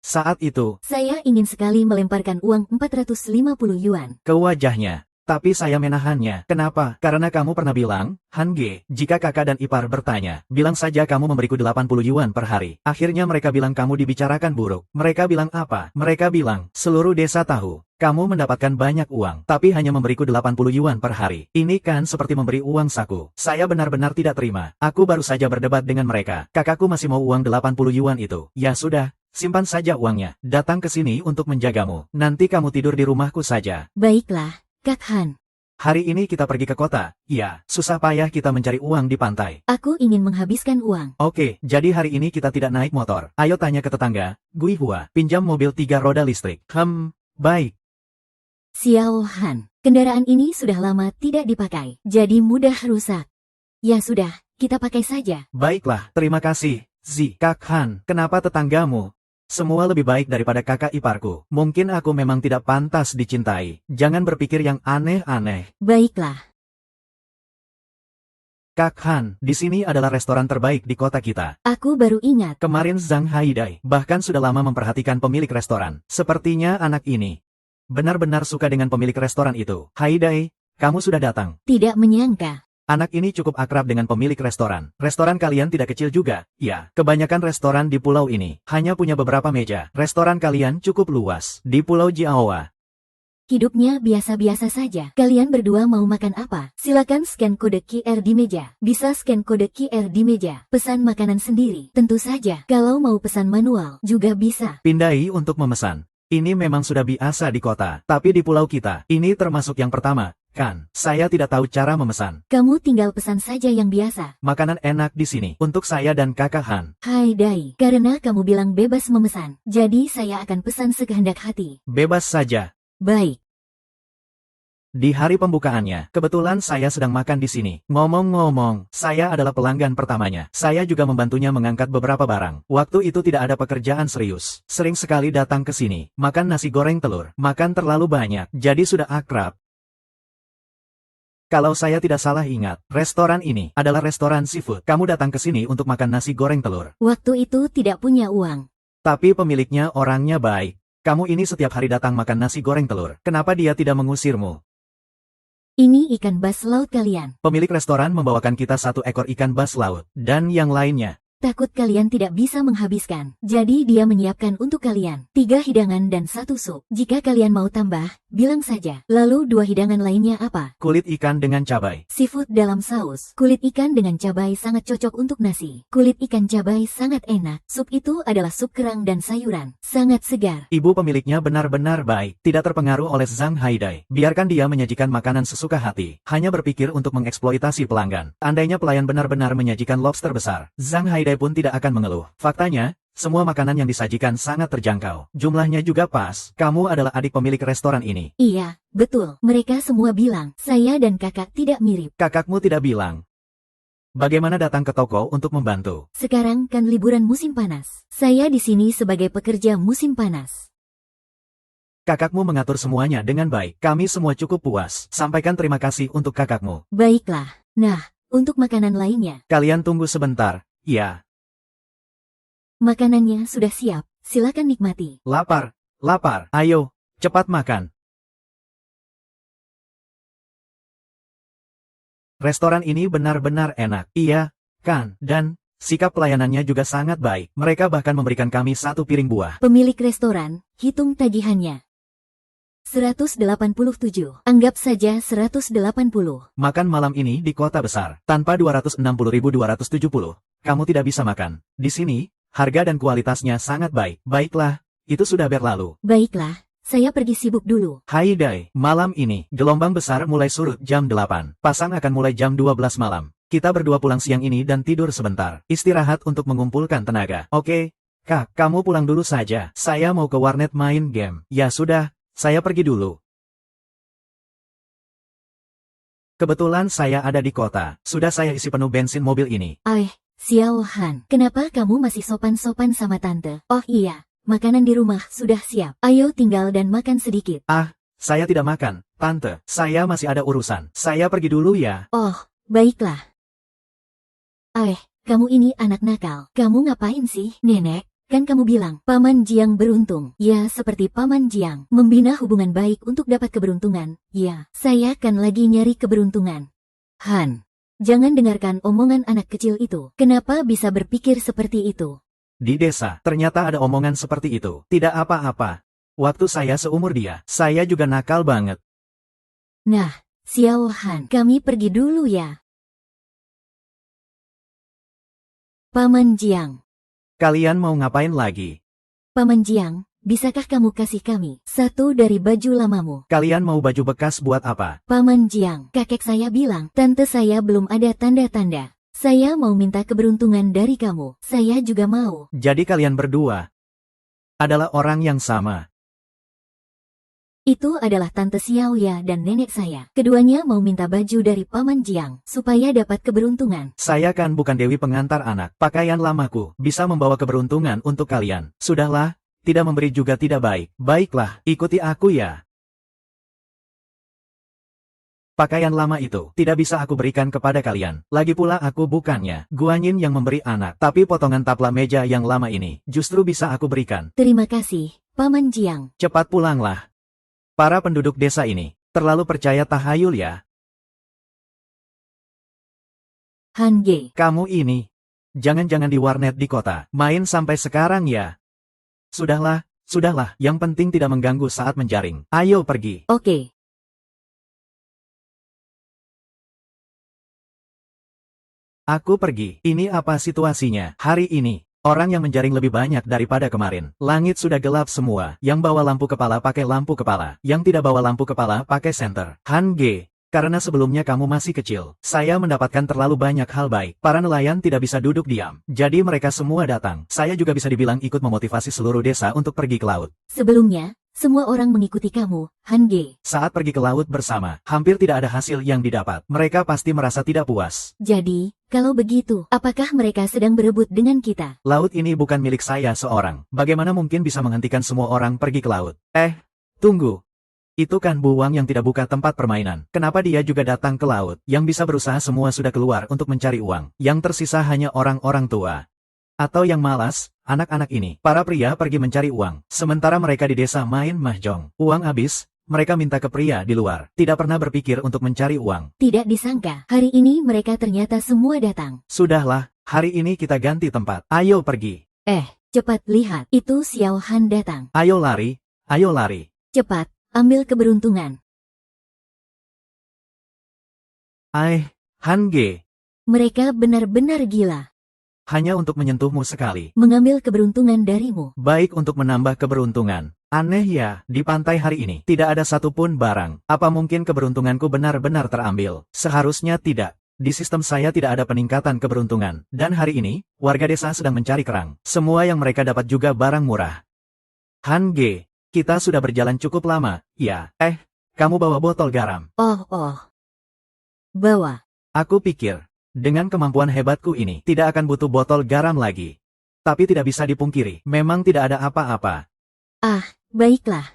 Saat itu, Saya ingin sekali melemparkan uang 450 yuan ke wajahnya. Tapi saya menahannya. Kenapa? Karena kamu pernah bilang, Han Ge, jika kakak dan ipar bertanya, bilang saja kamu memberiku 80 yuan per hari. Akhirnya mereka bilang kamu dibicarakan buruk. Mereka bilang apa? Mereka bilang, seluruh desa tahu, kamu mendapatkan banyak uang, tapi hanya memberiku 80 yuan per hari. Ini kan seperti memberi uang saku. Saya benar-benar tidak terima. Aku baru saja berdebat dengan mereka. Kakakku masih mau uang 80 yuan itu. Ya sudah, simpan saja uangnya. Datang ke sini untuk menjagamu. Nanti kamu tidur di rumahku saja. Baiklah, Kak Han. Hari ini kita pergi ke kota. Ya, susah payah kita mencari uang di pantai. Aku ingin menghabiskan uang. Oke, jadi hari ini kita tidak naik motor. Ayo tanya ke tetangga, Gui Hua, pinjam mobil 3 roda listrik. Baik. Xiao Han, kendaraan ini sudah lama tidak dipakai, jadi mudah rusak. Ya sudah, kita pakai saja. Baiklah, terima kasih, Zi. Kak Han, kenapa tetanggamu semua lebih baik daripada kakak iparku? Mungkin aku memang tidak pantas dicintai. Jangan berpikir yang aneh-aneh. Baiklah. Kak Han, di sini adalah restoran terbaik di kota kita. Aku baru ingat. Kemarin Zhang Haidai bahkan sudah lama memperhatikan pemilik restoran. Sepertinya anak ini benar-benar suka dengan pemilik restoran itu. Haidai, kamu sudah datang. Tidak menyangka. Anak ini cukup akrab dengan pemilik restoran. Restoran kalian tidak kecil juga. Ya, kebanyakan restoran di pulau ini hanya punya beberapa meja. Restoran kalian cukup luas. Di Pulau Jiaowa, Hidupnya biasa-biasa saja. Kalian berdua mau makan apa? Silakan scan kode QR di meja. Bisa scan kode QR di meja. Pesan makanan sendiri. Tentu saja. Kalau mau pesan manual, juga bisa. pindai untuk memesan. Ini memang sudah biasa di kota. Tapi di pulau kita, ini termasuk yang pertama. Kan, saya tidak tahu cara memesan. Kamu tinggal pesan saja yang biasa. Makanan enak di sini. Untuk saya dan kakak Han. Hai Dai, karena kamu bilang bebas memesan, jadi saya akan pesan sekehendak hati. Bebas saja. Baik. Di hari pembukaannya, kebetulan saya sedang makan di sini. Ngomong-ngomong, saya adalah pelanggan pertamanya. Saya juga membantunya mengangkat beberapa barang. Waktu itu tidak ada pekerjaan serius. Sering sekali datang ke sini, makan nasi goreng telur. Makan terlalu banyak, jadi sudah akrab. Kalau saya tidak salah ingat, restoran ini adalah restoran seafood. Kamu datang ke sini untuk makan nasi goreng telur. Waktu itu tidak punya uang. Tapi pemiliknya orangnya baik. Kamu ini setiap hari datang makan nasi goreng telur. Kenapa dia tidak mengusirmu? Ini ikan bas laut kalian. Pemilik restoran membawakan kita 1 ekor ikan bas laut. Dan yang lainnya. Takut kalian tidak bisa menghabiskan. Jadi dia menyiapkan untuk kalian 3 hidangan dan 1 sup. Jika kalian mau tambah, bilang saja. Lalu 2 hidangan lainnya apa? Kulit ikan dengan cabai. Seafood dalam saus. Kulit ikan dengan cabai sangat cocok untuk nasi. Kulit ikan cabai sangat enak. Sup itu adalah sup kerang dan sayuran. Sangat segar. Ibu pemiliknya benar-benar baik. Tidak terpengaruh oleh Zhang Haidai. Biarkan dia menyajikan makanan sesuka hati. Hanya berpikir untuk mengeksploitasi pelanggan. Andainya pelayan benar-benar menyajikan lobster besar, Zhang Haidai pun tidak akan mengeluh. Faktanya, Semua makanan yang disajikan sangat terjangkau. Jumlahnya juga pas. Kamu adalah adik pemilik restoran ini. Iya, betul. Mereka semua bilang, saya dan kakak tidak mirip. Kakakmu tidak bilang. Bagaimana datang ke toko untuk membantu? Sekarang kan liburan musim panas. Saya di sini sebagai pekerja musim panas. Kakakmu mengatur semuanya dengan baik. Kami semua cukup puas. Sampaikan terima kasih untuk kakakmu. Baiklah. Nah, untuk makanan lainnya. Kalian tunggu sebentar. Ya. Makanannya sudah siap. Silakan nikmati. Lapar. Lapar. Ayo, cepat makan. Restoran ini benar-benar enak. Iya, kan? Dan sikap pelayanannya juga sangat baik. Mereka bahkan memberikan kami 1 piring buah. Pemilik restoran, hitung tagihannya. 187. Anggap saja 180. Makan malam ini di kota besar. Tanpa 260.270, kamu tidak bisa makan. Di sini, harga dan kualitasnya sangat baik. Baiklah, itu sudah berlalu. Baiklah, saya pergi sibuk dulu. Hai Dai, malam ini, gelombang besar mulai surut jam 8. Pasang akan mulai jam 12 malam. Kita berdua pulang siang ini dan tidur sebentar. Istirahat untuk mengumpulkan tenaga. Oke, Kak, kamu pulang dulu saja. Saya mau ke warnet main game. Ya sudah, saya pergi dulu. Kebetulan saya ada di kota. Sudah saya isi penuh bensin mobil ini. Xiao Han, kenapa kamu masih sopan-sopan sama tante? Oh iya, makanan di rumah sudah siap. Ayo tinggal dan makan sedikit. Saya tidak makan, tante. Saya masih ada urusan. Saya pergi dulu ya. Oh, baiklah. Kamu ini anak nakal. Kamu ngapain sih, nenek? Kan kamu bilang, Paman Jiang beruntung. Ya, seperti Paman Jiang. Membina hubungan baik untuk dapat keberuntungan. Ya, saya kan lagi nyari keberuntungan. Han, jangan dengarkan omongan anak kecil itu. Kenapa bisa berpikir seperti itu? Di desa, ternyata ada omongan seperti itu. Tidak apa-apa. Waktu saya seumur dia, saya juga nakal banget. Nah, Xiao Han, kami pergi dulu ya. Paman Jiang. Kalian mau ngapain lagi? Paman Jiang, bisakah kamu kasih kami satu dari baju lamamu? Kalian mau baju bekas buat apa? Paman Jiang, kakek saya bilang, tante saya belum ada tanda-tanda. Saya mau minta keberuntungan dari kamu. Saya juga mau. Jadi kalian berdua adalah orang yang sama. Itu adalah Tante Xiaoya dan nenek saya. Keduanya mau minta baju dari Paman Jiang, supaya dapat keberuntungan. Saya kan bukan dewi pengantar anak. Pakaian lamaku bisa membawa keberuntungan untuk kalian. Sudahlah, tidak memberi juga tidak baik. Baiklah, ikuti aku ya. Pakaian lama itu tidak bisa aku berikan kepada kalian. Lagi pula aku bukannya Guanyin yang memberi anak, tapi potongan taplak meja yang lama ini justru bisa aku berikan. Terima kasih, Paman Jiang. Cepat pulanglah. Para penduduk desa ini terlalu percaya tahayul ya. Han Ge. Kamu ini jangan-jangan di warnet di kota main sampai sekarang ya. Sudahlah, yang penting tidak mengganggu saat menjaring. Ayo pergi. Oke. Aku pergi. Ini apa situasinya? Hari ini orang yang menjaring lebih banyak daripada kemarin. Langit sudah gelap semua. Yang bawa lampu kepala pakai lampu kepala. Yang tidak bawa lampu kepala pakai senter. Han Ge, karena sebelumnya kamu masih kecil, saya mendapatkan terlalu banyak hal baik. Para nelayan tidak bisa duduk diam. Jadi mereka semua datang. Saya juga bisa dibilang ikut memotivasi seluruh desa untuk pergi ke laut. Sebelumnya, semua orang mengikuti kamu, Han Ge. Saat pergi ke laut bersama, hampir tidak ada hasil yang didapat. Mereka pasti merasa tidak puas. Jadi, kalau begitu, apakah mereka sedang berebut dengan kita? Laut ini bukan milik saya seorang. Bagaimana mungkin bisa menghentikan semua orang pergi ke laut? Tunggu. Itu kan buang yang tidak buka tempat permainan. Kenapa dia juga datang ke laut? Yang bisa berusaha semua sudah keluar untuk mencari uang. Yang tersisa hanya orang-orang tua. Atau yang malas, anak-anak ini. Para pria pergi mencari uang. Sementara mereka di desa main mahjong. Uang habis, mereka minta ke pria di luar. Tidak pernah berpikir untuk mencari uang. Tidak disangka, hari ini mereka ternyata semua datang. Sudahlah, hari ini kita ganti tempat. Ayo pergi. Cepat lihat, itu Xiao Han datang. Ayo lari, ayo lari. Cepat, ambil keberuntungan. Han Ge. Mereka benar-benar gila. Hanya untuk menyentuhmu sekali. Mengambil keberuntungan darimu. Baik untuk menambah keberuntungan. Aneh ya, di pantai hari ini tidak ada satupun barang. Apa mungkin keberuntunganku benar-benar terambil? Seharusnya tidak. Di sistem saya tidak ada peningkatan keberuntungan, dan hari ini, warga desa sedang mencari kerang. Semua yang mereka dapat juga barang murah. Han Ge, kita sudah berjalan cukup lama, ya. Kamu bawa botol garam. Oh. Bawa. Aku pikir, dengan kemampuan hebatku ini, tidak akan butuh botol garam lagi. Tapi tidak bisa dipungkiri, memang tidak ada apa-apa. Baiklah.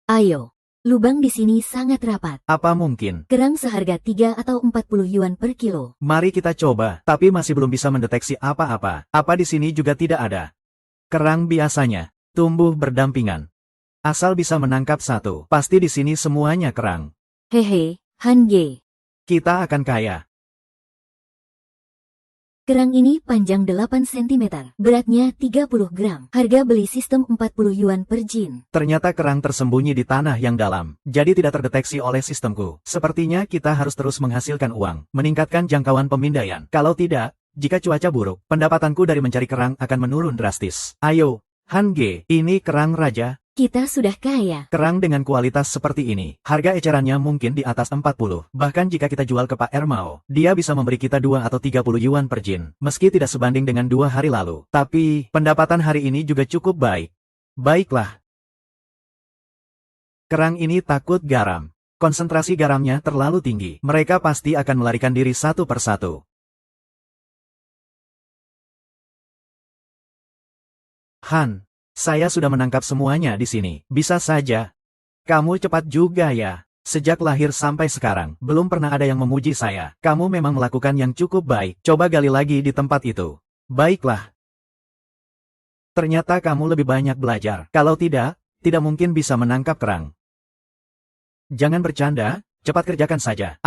Ayo. Lubang di sini sangat rapat. Apa mungkin? Kerang seharga 3 atau 40 yuan per kilo. Mari kita coba, tapi masih belum bisa mendeteksi apa-apa. Apa di sini juga tidak ada. Kerang biasanya tumbuh berdampingan. Asal bisa menangkap satu, pasti di sini semuanya kerang. Hehe, Han Ge. Kita akan kaya. Kerang ini panjang 8 cm, beratnya 30 gram. Harga beli sistem 40 yuan per jin. Ternyata kerang tersembunyi di tanah yang dalam, jadi tidak terdeteksi oleh sistemku. Sepertinya kita harus terus menghasilkan uang, meningkatkan jangkauan pemindaian. Kalau tidak, jika cuaca buruk, pendapatanku dari mencari kerang akan menurun drastis. Ayo, Han Ge, ini kerang raja. Kita sudah kaya. Kerang dengan kualitas seperti ini, harga ecerannya mungkin di atas 40. Bahkan jika kita jual ke Pak Ermao, dia bisa memberi kita 2 atau 30 yuan per jin. Meski tidak sebanding dengan 2 hari lalu. Tapi, pendapatan hari ini juga cukup baik. Baiklah. Kerang ini takut garam. Konsentrasi garamnya terlalu tinggi. Mereka pasti akan melarikan diri satu persatu. Han, saya sudah menangkap semuanya di sini. Bisa saja. Kamu cepat juga ya. Sejak lahir sampai sekarang, belum pernah ada yang memuji saya. Kamu memang melakukan yang cukup baik. Coba gali lagi di tempat itu. Baiklah. Ternyata kamu lebih banyak belajar. Kalau tidak mungkin bisa menangkap kerang. Jangan bercanda, cepat kerjakan saja.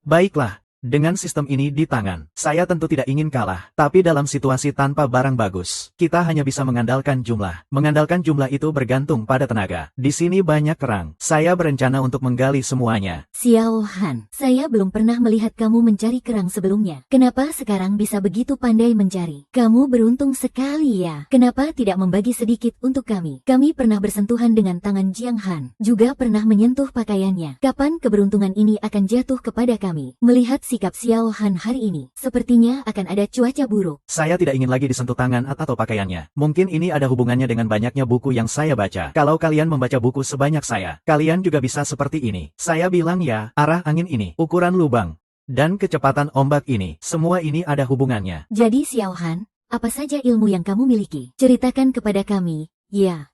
Baiklah. Dengan sistem ini di tangan, saya tentu tidak ingin kalah. Tapi dalam situasi tanpa barang bagus, kita hanya bisa mengandalkan jumlah. Mengandalkan jumlah itu bergantung pada tenaga. Di sini banyak kerang. Saya berencana untuk menggali semuanya. Xiao Han, saya belum pernah melihat kamu mencari kerang sebelumnya. Kenapa sekarang bisa begitu pandai mencari? Kamu beruntung sekali ya. Kenapa tidak membagi sedikit untuk kami? Kami pernah bersentuhan dengan tangan Jiang Han, juga pernah menyentuh pakaiannya. Kapan keberuntungan ini akan jatuh kepada kami? Melihat sikap Xiao Han hari ini, sepertinya akan ada cuaca buruk. Saya tidak ingin lagi disentuh tangan atau pakaiannya. Mungkin ini ada hubungannya dengan banyaknya buku yang saya baca. Kalau kalian membaca buku sebanyak saya, kalian juga bisa seperti ini. Saya bilang ya, arah angin ini, ukuran lubang, dan kecepatan ombak ini, semua ini ada hubungannya. Jadi Xiao Han, apa saja ilmu yang kamu miliki? Ceritakan kepada kami, ya.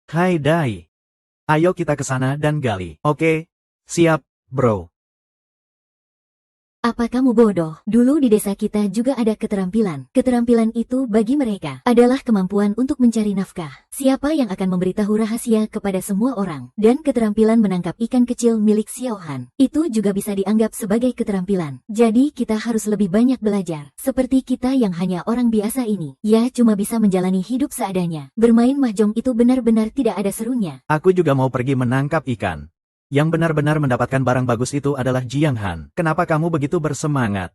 Hai Dai. Ayo kita ke sana dan gali. Oke, siap, bro. Apa kamu bodoh? Dulu di desa kita juga ada keterampilan. Keterampilan itu bagi mereka adalah kemampuan untuk mencari nafkah. Siapa yang akan memberitahu rahasia kepada semua orang? Dan keterampilan menangkap ikan kecil milik Xiao Han, itu juga bisa dianggap sebagai keterampilan. Jadi kita harus lebih banyak belajar. Seperti kita yang hanya orang biasa ini, ya cuma bisa menjalani hidup seadanya. Bermain mahjong itu benar-benar tidak ada serunya. Aku juga mau pergi menangkap ikan. Yang benar-benar mendapatkan barang bagus itu adalah Jiang Han. Kenapa kamu begitu bersemangat?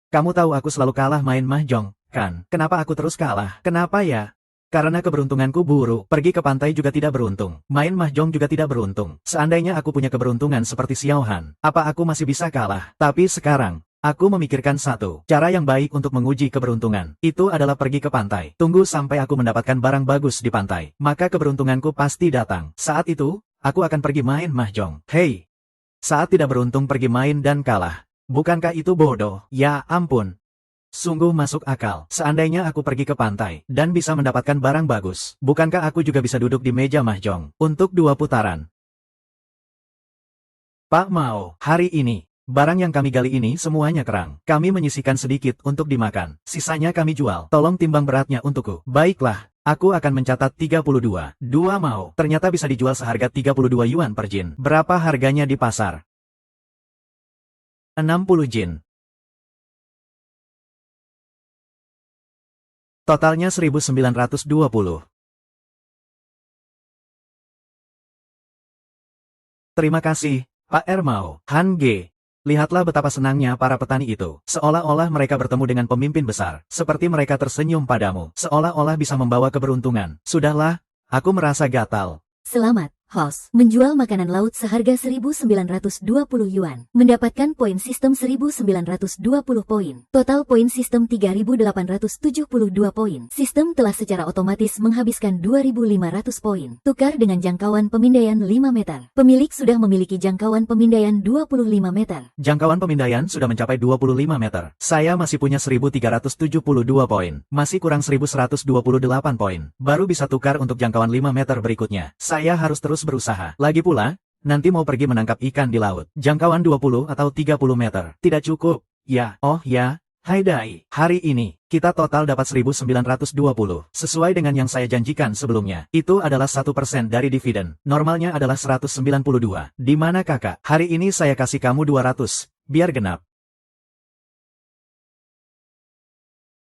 Kamu tahu aku selalu kalah main mahjong, kan? Kenapa aku terus kalah? Kenapa ya? Karena keberuntunganku buruk. Pergi ke pantai juga tidak beruntung. Main mahjong juga tidak beruntung. Seandainya aku punya keberuntungan seperti Xiao Han, apa aku masih bisa kalah? Tapi sekarang, aku memikirkan satu cara yang baik untuk menguji keberuntungan. Itu adalah pergi ke pantai. Tunggu sampai aku mendapatkan barang bagus di pantai. Maka keberuntunganku pasti datang. Saat itu, aku akan pergi main mahjong. Hei! Saat tidak beruntung pergi main dan kalah. Bukankah itu bodoh? Ya ampun. Sungguh masuk akal. Seandainya aku pergi ke pantai dan bisa mendapatkan barang bagus, bukankah aku juga bisa duduk di meja mahjong untuk 2 putaran? Pak Mao, hari ini, barang yang kami gali ini semuanya kerang. Kami menyisihkan sedikit untuk dimakan. Sisanya kami jual. Tolong timbang beratnya untukku. Baiklah. Aku akan mencatat 32. 2 Mao. Ternyata bisa dijual seharga 32 yuan per jin. Berapa harganya di pasar? 60 jin. Totalnya 1920. Terima kasih, Pak Ermao. Han Ge. Lihatlah betapa senangnya para petani itu. Seolah-olah mereka bertemu dengan pemimpin besar. Seperti mereka tersenyum padamu. Seolah-olah bisa membawa keberuntungan. Sudahlah, aku merasa gatal. Selamat, Host menjual makanan laut seharga 1.920 yuan. Mendapatkan poin sistem 1.920 poin. Total poin sistem 3.872 poin. Sistem telah secara otomatis menghabiskan 2.500 poin. Tukar dengan jangkauan pemindaian 5 meter. Pemilik sudah memiliki jangkauan pemindaian 25 meter. Jangkauan pemindaian sudah mencapai 25 meter. Saya masih punya 1.372 poin. Masih kurang 1.128 poin. Baru bisa tukar untuk jangkauan 5 meter berikutnya. Saya harus terus berusaha. Lagi pula, nanti mau pergi menangkap ikan di laut. Jangkauan 20 atau 30 meter. Tidak cukup. Ya, oh ya, Haidai. Hari ini, kita total dapat 1.920. Sesuai dengan yang saya janjikan sebelumnya. Itu adalah 1% dari dividen. Normalnya adalah 192. Di mana kakak? Hari ini saya kasih kamu 200. Biar genap.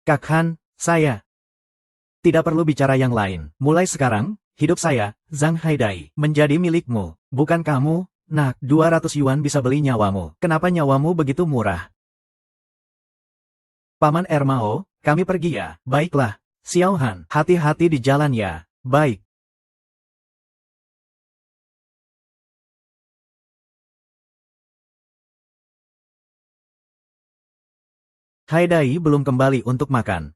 Kak Han, saya tidak perlu bicara yang lain. Mulai sekarang, hidup saya, Zhang Haidai, menjadi milikmu. Bukan kamu, nak. 200 yuan bisa beli nyawamu. Kenapa nyawamu begitu murah? Paman Ermao, kami pergi ya. Baiklah. Xiao Han, hati-hati di jalan ya. Baik. Haidai belum kembali untuk makan.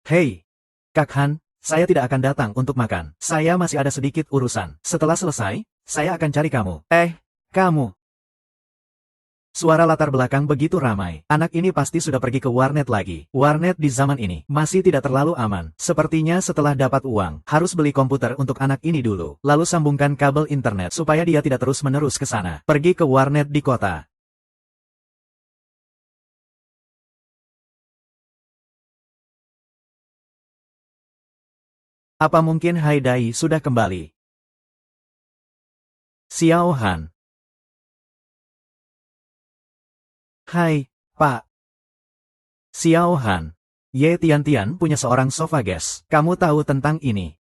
Hei, Kak Han, saya tidak akan datang untuk makan. Saya masih ada sedikit urusan. Setelah selesai, saya akan cari kamu. Kamu. Suara latar belakang begitu ramai. Anak ini pasti sudah pergi ke warnet lagi. Warnet di zaman ini masih tidak terlalu aman. Sepertinya setelah dapat uang, harus beli komputer untuk anak ini dulu. Lalu sambungkan kabel internet supaya dia tidak terus-menerus ke sana. Pergi ke warnet di kota. Apa mungkin Haidai sudah kembali? Xiao Han. Hai, Pak. Xiao Han. Ye Tian punya seorang sofages. Kamu tahu tentang ini?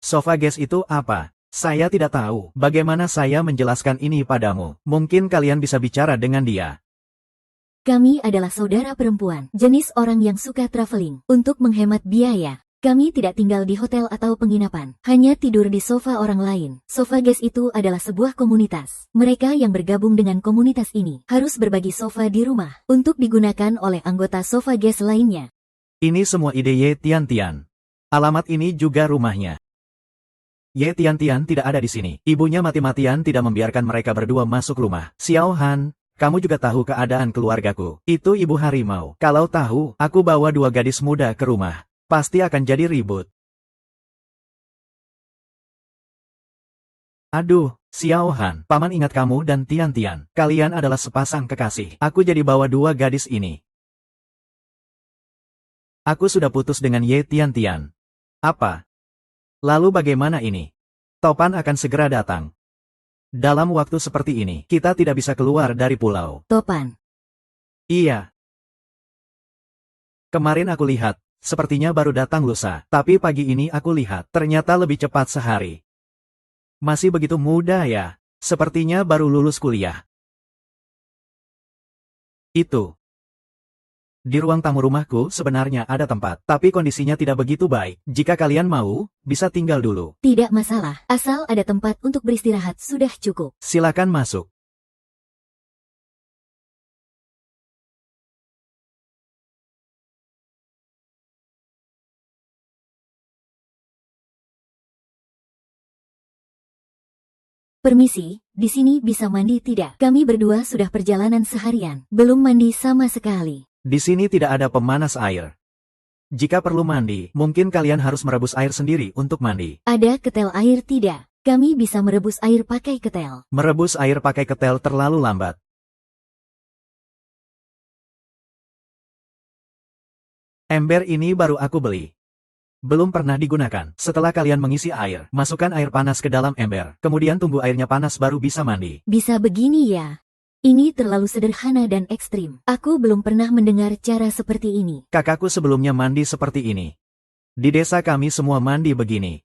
Sofages itu apa? Saya tidak tahu. Bagaimana saya menjelaskan ini padamu? Mungkin kalian bisa bicara dengan dia. Kami adalah saudara perempuan, jenis orang yang suka traveling. Untuk menghemat biaya, kami tidak tinggal di hotel atau penginapan, hanya tidur di sofa orang lain. Sofages itu adalah sebuah komunitas. Mereka yang bergabung dengan komunitas ini harus berbagi sofa di rumah untuk digunakan oleh anggota Sofages lainnya. Ini semua ide Ye Tian. Alamat ini juga rumahnya. Ye Tian tidak ada di sini. Ibunya mati-matian tidak membiarkan mereka berdua masuk rumah. Xiao Han, kamu juga tahu keadaan keluargaku. Itu ibu harimau. Kalau tahu, aku bawa 2 gadis muda ke rumah. Pasti akan jadi ribut. Aduh, Xiao Han, paman ingat kamu dan Tian. Kalian adalah sepasang kekasih. Aku jadi bawa 2 gadis ini. Aku sudah putus dengan Ye Tian. Apa? Lalu bagaimana ini? Topan akan segera datang. Dalam waktu seperti ini, kita tidak bisa keluar dari pulau. Topan. Iya. Kemarin aku lihat. Sepertinya baru datang lusa, tapi pagi ini aku lihat, ternyata lebih cepat sehari. Masih begitu muda ya, sepertinya baru lulus kuliah. Itu. Di ruang tamu rumahku sebenarnya ada tempat, tapi kondisinya tidak begitu baik. Jika kalian mau, bisa tinggal dulu. Tidak masalah, asal ada tempat untuk beristirahat sudah cukup. Silakan masuk. Permisi, di sini bisa mandi tidak? Kami berdua sudah perjalanan seharian, belum mandi sama sekali. Di sini tidak ada pemanas air. Jika perlu mandi, mungkin kalian harus merebus air sendiri untuk mandi. Ada ketel air tidak? Kami bisa merebus air pakai ketel. Merebus air pakai ketel terlalu lambat. Ember ini baru aku beli. Belum pernah digunakan. Setelah kalian mengisi air, masukkan air panas ke dalam ember. Kemudian tunggu airnya panas baru bisa mandi. Bisa begini ya? Ini terlalu sederhana dan ekstrim. Aku belum pernah mendengar cara seperti ini. Kakakku sebelumnya mandi seperti ini. Di desa kami semua mandi begini.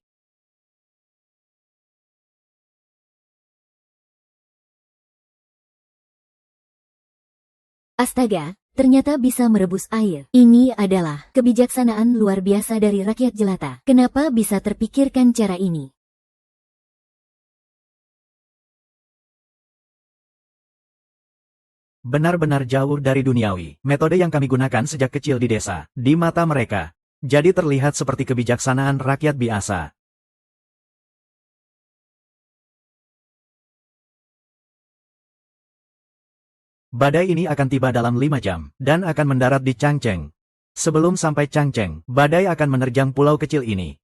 Astaga, ternyata bisa merebus air. Ini adalah kebijaksanaan luar biasa dari rakyat jelata. Kenapa bisa terpikirkan cara ini? Benar-benar jauh dari duniawi. Metode yang kami gunakan sejak kecil di desa. Di mata mereka, jadi terlihat seperti kebijaksanaan rakyat biasa. Badai ini akan tiba dalam 5 jam, dan akan mendarat di Changcheng. Sebelum sampai Changcheng, badai akan menerjang pulau kecil ini.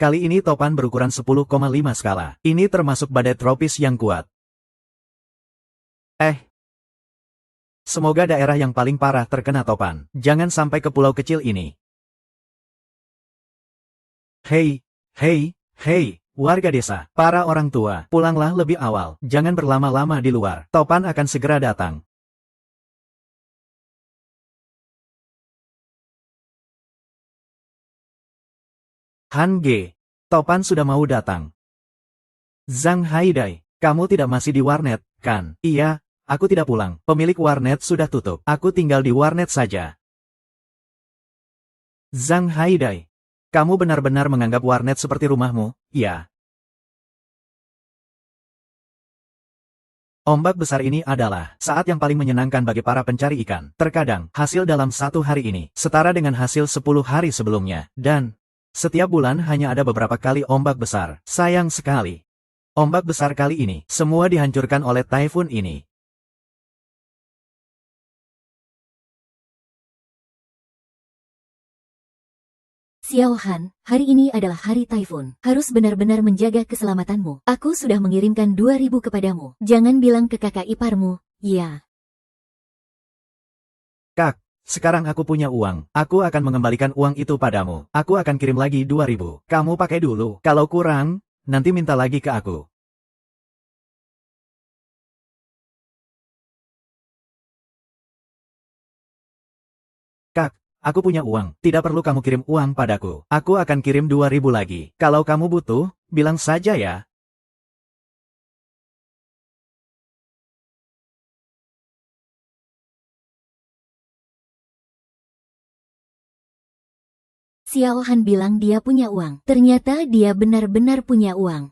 Kali ini topan berukuran 10,5 skala. Ini termasuk badai tropis yang kuat. Semoga daerah yang paling parah terkena topan. Jangan sampai ke pulau kecil ini. Hei, warga desa, para orang tua, pulanglah lebih awal. Jangan berlama-lama di luar. Topan akan segera datang. Han Ge, topan sudah mau datang. Zhang Haidai, kamu tidak masih di warnet, kan? Iya, aku tidak pulang. Pemilik warnet sudah tutup. Aku tinggal di warnet saja. Zhang Haidai, kamu benar-benar menganggap warnet seperti rumahmu? Ya. Ombak besar ini adalah saat yang paling menyenangkan bagi para pencari ikan. Terkadang, hasil dalam 1 hari ini setara dengan hasil 10 hari sebelumnya. Dan setiap bulan hanya ada beberapa kali ombak besar. Sayang sekali. Ombak besar kali ini, semua dihancurkan oleh taifun ini. Xiao Han, hari ini adalah hari taifun. Harus benar-benar menjaga keselamatanmu. Aku sudah mengirimkan 2.000 kepadamu. Jangan bilang ke kakak iparmu, ya. Kak, sekarang aku punya uang. Aku akan mengembalikan uang itu padamu. Aku akan kirim lagi 2.000. Kamu pakai dulu. Kalau kurang, nanti minta lagi ke aku. Kak, aku punya uang. Tidak perlu kamu kirim uang padaku. Aku akan kirim 2.000 lagi. Kalau kamu butuh, bilang saja ya. Xiao Han bilang dia punya uang. Ternyata dia benar-benar punya uang.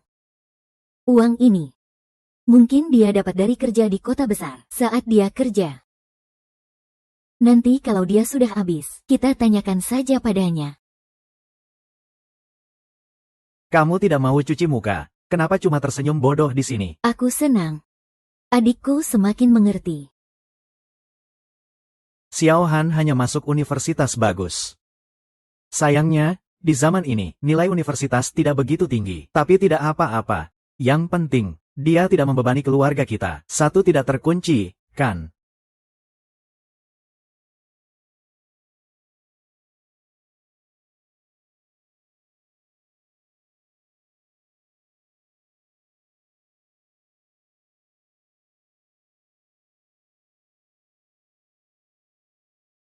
Uang ini mungkin dia dapat dari kerja di kota besar. Saat dia kerja. Nanti kalau dia sudah habis, kita tanyakan saja padanya. Kamu tidak mau cuci muka. Kenapa cuma tersenyum bodoh di sini? Aku senang. Adikku semakin mengerti. Xiao Han hanya masuk universitas bagus. Sayangnya, di zaman ini, nilai universitas tidak begitu tinggi. Tapi tidak apa-apa. Yang penting, dia tidak membebani keluarga kita. Satu tidak terkunci, kan?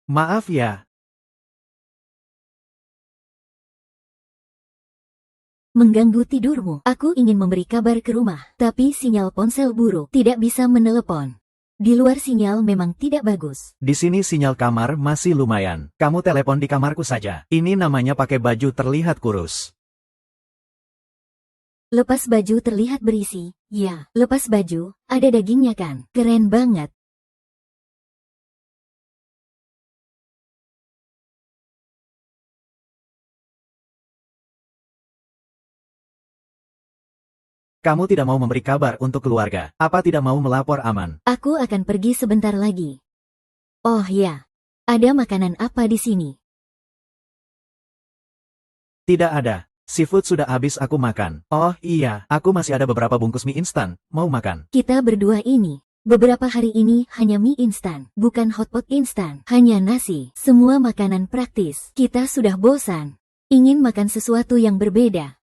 Maaf ya. Mengganggu tidurmu. Aku ingin memberi kabar ke rumah, tapi sinyal ponsel buruk, tidak bisa menelepon. Di luar sinyal memang tidak bagus. Di sini sinyal kamar masih lumayan. Kamu telepon di kamarku saja. Ini namanya pakai baju terlihat kurus. Lepas baju terlihat berisi. Ya, lepas baju, ada dagingnya kan? Keren banget. Kamu tidak mau memberi kabar untuk keluarga. Apa tidak mau melapor aman? Aku akan pergi sebentar lagi. Oh ya, ada makanan apa di sini? Tidak ada. Seafood sudah habis aku makan. Oh iya, aku masih ada beberapa bungkus mie instan. Mau makan? Kita berdua ini, beberapa hari ini hanya mie instan, bukan hotpot instan, hanya nasi. Semua makanan praktis. Kita sudah bosan. Ingin makan sesuatu yang berbeda.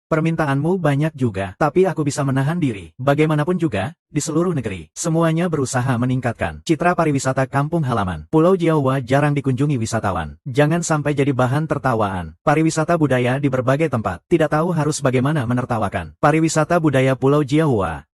Permintaanmu banyak juga, tapi aku bisa menahan diri. Bagaimanapun juga, di seluruh negeri, semuanya berusaha meningkatkan citra pariwisata kampung halaman. Pulau Jawa jarang dikunjungi wisatawan. Jangan sampai jadi bahan tertawaan. Pariwisata budaya di berbagai tempat, tidak tahu harus bagaimana menertawakan. Pariwisata budaya Pulau Jawa.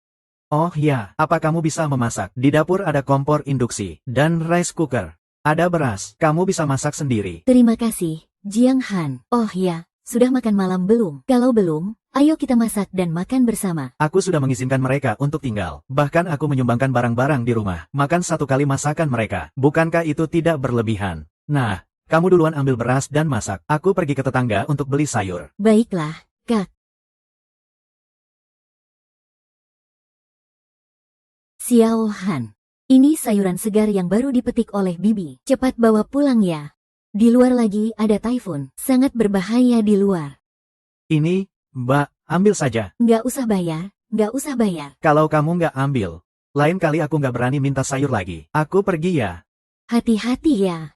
Oh ya, apa kamu bisa memasak? Di dapur ada kompor induksi dan rice cooker. Ada beras, kamu bisa masak sendiri. Terima kasih, Jiang Han. Oh ya, sudah makan malam belum? Kalau belum, ayo kita masak dan makan bersama. Aku sudah mengizinkan mereka untuk tinggal. Bahkan aku menyumbangkan barang-barang di rumah. Makan satu kali masakan mereka. Bukankah itu tidak berlebihan? Nah, kamu duluan ambil beras dan masak. Aku pergi ke tetangga untuk beli sayur. Baiklah, Kak. Xiao Han. Ini sayuran segar yang baru dipetik oleh Bibi. Cepat bawa pulang ya. Di luar lagi ada taifun. Sangat berbahaya di luar. Ini, Mbak, ambil saja. Nggak usah bayar, nggak usah bayar. Kalau kamu nggak ambil, lain kali aku nggak berani minta sayur lagi. Aku pergi ya. Hati-hati ya.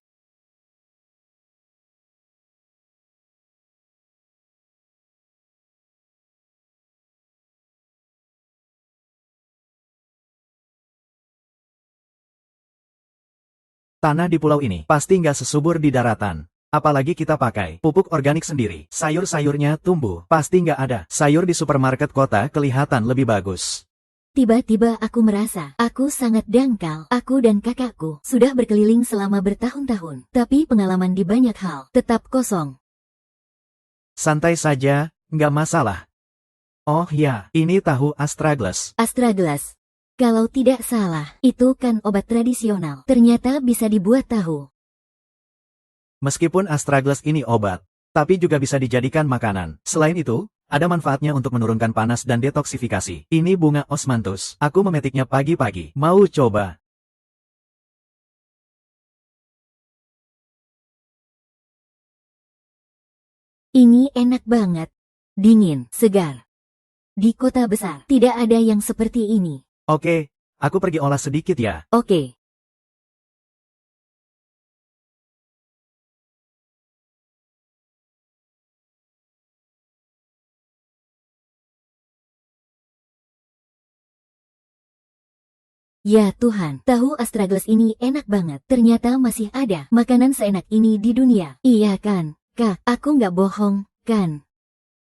Tanah di pulau ini pasti nggak sesubur di daratan. Apalagi kita pakai pupuk organik sendiri. Sayur-sayurnya tumbuh, pasti nggak ada. Sayur di supermarket kota kelihatan lebih bagus. Tiba-tiba aku merasa, aku sangat dangkal. Aku dan kakakku sudah berkeliling selama bertahun-tahun. Tapi pengalaman di banyak hal tetap kosong. Santai saja, nggak masalah. Oh ya, ini tahu astragalus. Astragalus. Kalau tidak salah, itu kan obat tradisional. Ternyata bisa dibuat tahu. Meskipun astragalus ini obat, tapi juga bisa dijadikan makanan. Selain itu, ada manfaatnya untuk menurunkan panas dan detoksifikasi. Ini bunga osmanthus. Aku memetiknya pagi-pagi. Mau coba? Ini enak banget. Dingin, segar. Di kota besar, tidak ada yang seperti ini. Oke, aku pergi olah sedikit ya. Oke. Ya Tuhan, tahu astragalus ini enak banget. Ternyata masih ada makanan seenak ini di dunia. Iya kan, Kak? Aku nggak bohong, kan?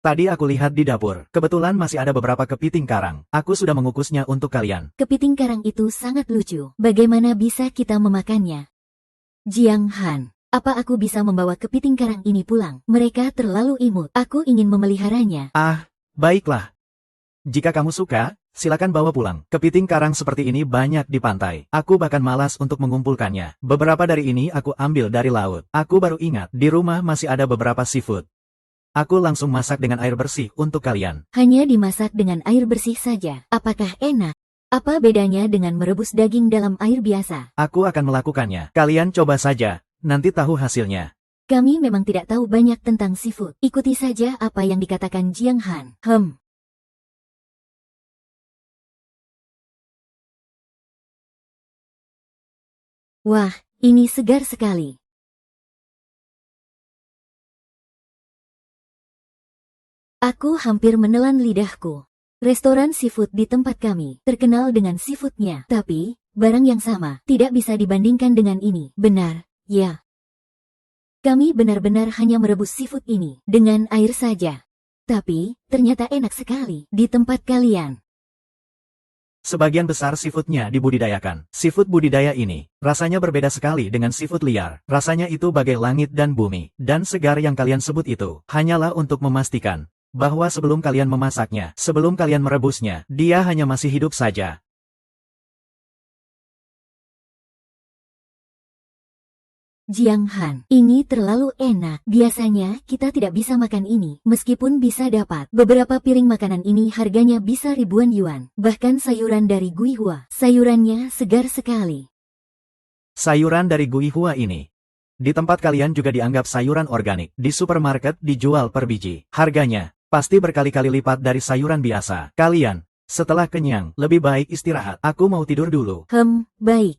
Tadi aku lihat di dapur. Kebetulan masih ada beberapa kepiting karang. Aku sudah mengukusnya untuk kalian. Kepiting karang itu sangat lucu. Bagaimana bisa kita memakannya? Jiang Han, apa aku bisa membawa kepiting karang ini pulang? Mereka terlalu imut. Aku ingin memeliharanya. Ah, baiklah. Jika kamu suka, silakan bawa pulang. Kepiting karang seperti ini banyak di pantai. Aku bahkan malas untuk mengumpulkannya. Beberapa dari ini aku ambil dari laut. Aku baru ingat, di rumah masih ada beberapa seafood. Aku langsung masak dengan air bersih untuk kalian. Hanya dimasak dengan air bersih saja. Apakah enak? Apa bedanya dengan merebus daging dalam air biasa? Aku akan melakukannya. Kalian coba saja, nanti tahu hasilnya. Kami memang tidak tahu banyak tentang seafood. Ikuti saja apa yang dikatakan Jiang Han. Wah, ini segar sekali. Aku hampir menelan lidahku. Restoran seafood di tempat kami terkenal dengan seafoodnya, tapi barang yang sama tidak bisa dibandingkan dengan ini. Benar, ya. Kami benar-benar hanya merebus seafood ini dengan air saja. Tapi ternyata enak sekali di tempat kalian. Sebagian besar seafoodnya dibudidayakan. Seafood budidaya ini, rasanya berbeda sekali dengan seafood liar. Rasanya itu bagai langit dan bumi. Dan segar yang kalian sebut itu, hanyalah untuk memastikan bahwa sebelum kalian memasaknya, sebelum kalian merebusnya, dia hanya masih hidup saja. Jiang Han, ini terlalu enak. Biasanya kita tidak bisa makan ini, meskipun bisa dapat. Beberapa piring makanan ini harganya bisa ribuan yuan. Bahkan sayuran dari Guihua, sayurannya segar sekali. Sayuran dari Guihua ini, di tempat kalian juga dianggap sayuran organik. Di supermarket dijual per biji. Harganya pasti berkali-kali lipat dari sayuran biasa. Kalian, setelah kenyang, lebih baik istirahat. Aku mau tidur dulu. Baik.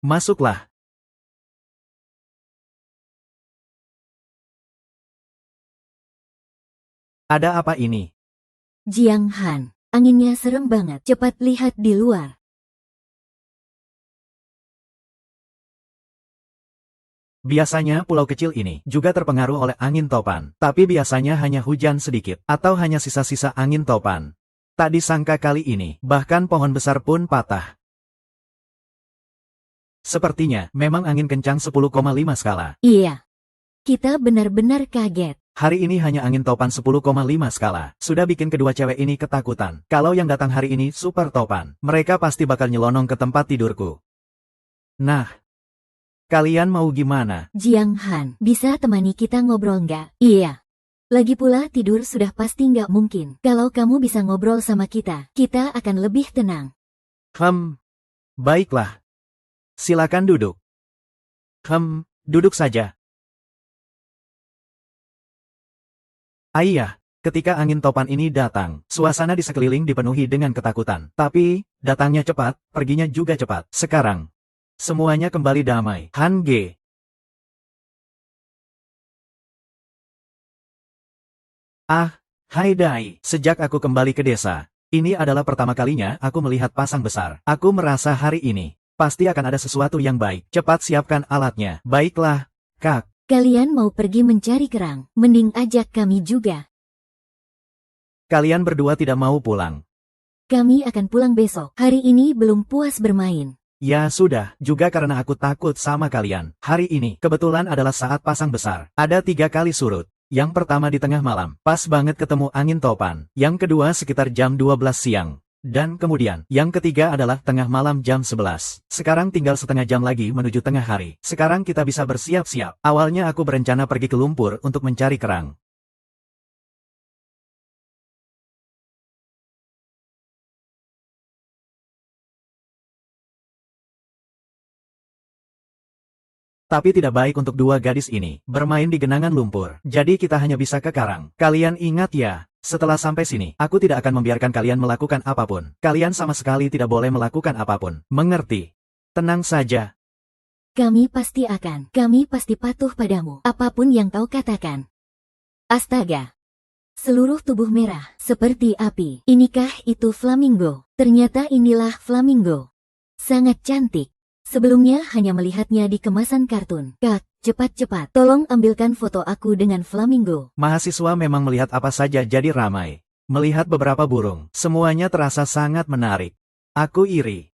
Masuklah. Ada apa ini? Jiang Han, anginnya serem banget. Cepat lihat di luar. Biasanya pulau kecil ini juga terpengaruh oleh angin topan, tapi biasanya hanya hujan sedikit, atau hanya sisa-sisa angin topan. Tak disangka kali ini, bahkan pohon besar pun patah. Sepertinya, memang angin kencang 10,5 skala. Iya. Kita benar-benar kaget. Hari ini hanya angin topan 10,5 skala. Sudah bikin kedua cewek ini ketakutan. Kalau yang datang hari ini super topan, mereka pasti bakal nyelonong ke tempat tidurku. Nah, kalian mau gimana? Jiang Han, bisa temani kita ngobrol nggak? Iya. Lagi pula tidur sudah pasti nggak mungkin. Kalau kamu bisa ngobrol sama kita akan lebih tenang. Baiklah. Silakan duduk. Duduk saja. Ayah, ketika angin topan ini datang, suasana di sekeliling dipenuhi dengan ketakutan. Tapi, datangnya cepat, perginya juga cepat. Sekarang, semuanya kembali damai. Han Ge. Hai Dai. Sejak aku kembali ke desa, ini adalah pertama kalinya aku melihat pasang besar. Aku merasa hari ini, pasti akan ada sesuatu yang baik. Cepat siapkan alatnya. Baiklah, Kak. Kalian mau pergi mencari kerang, mending ajak kami juga. Kalian berdua tidak mau pulang. Kami akan pulang besok. Hari ini belum puas bermain. Ya sudah, juga karena aku takut sama kalian. Hari ini, kebetulan adalah saat pasang besar. Ada 3 kali surut. Yang pertama di tengah malam, pas banget ketemu angin topan. Yang kedua sekitar jam 12 siang. Dan kemudian, yang ketiga adalah tengah malam jam 11. Sekarang tinggal setengah jam lagi menuju tengah hari. Sekarang kita bisa bersiap-siap. Awalnya aku berencana pergi ke lumpur untuk mencari kerang. Tapi tidak baik untuk 2 gadis ini bermain di genangan lumpur. Jadi kita hanya bisa ke karang. Kalian ingat ya, setelah sampai sini, aku tidak akan membiarkan kalian melakukan apapun. Kalian sama sekali tidak boleh melakukan apapun. Mengerti? Tenang saja. Kami pasti patuh padamu. Apapun yang kau katakan. Astaga. Seluruh tubuh merah, seperti api. Inikah itu flamingo? Ternyata inilah flamingo. Sangat cantik. Sebelumnya hanya melihatnya di kemasan kartun. Kak, cepat-cepat, tolong ambilkan foto aku dengan flamingo. Mahasiswa memang melihat apa saja jadi ramai. Melihat beberapa burung, semuanya terasa sangat menarik. Aku iri.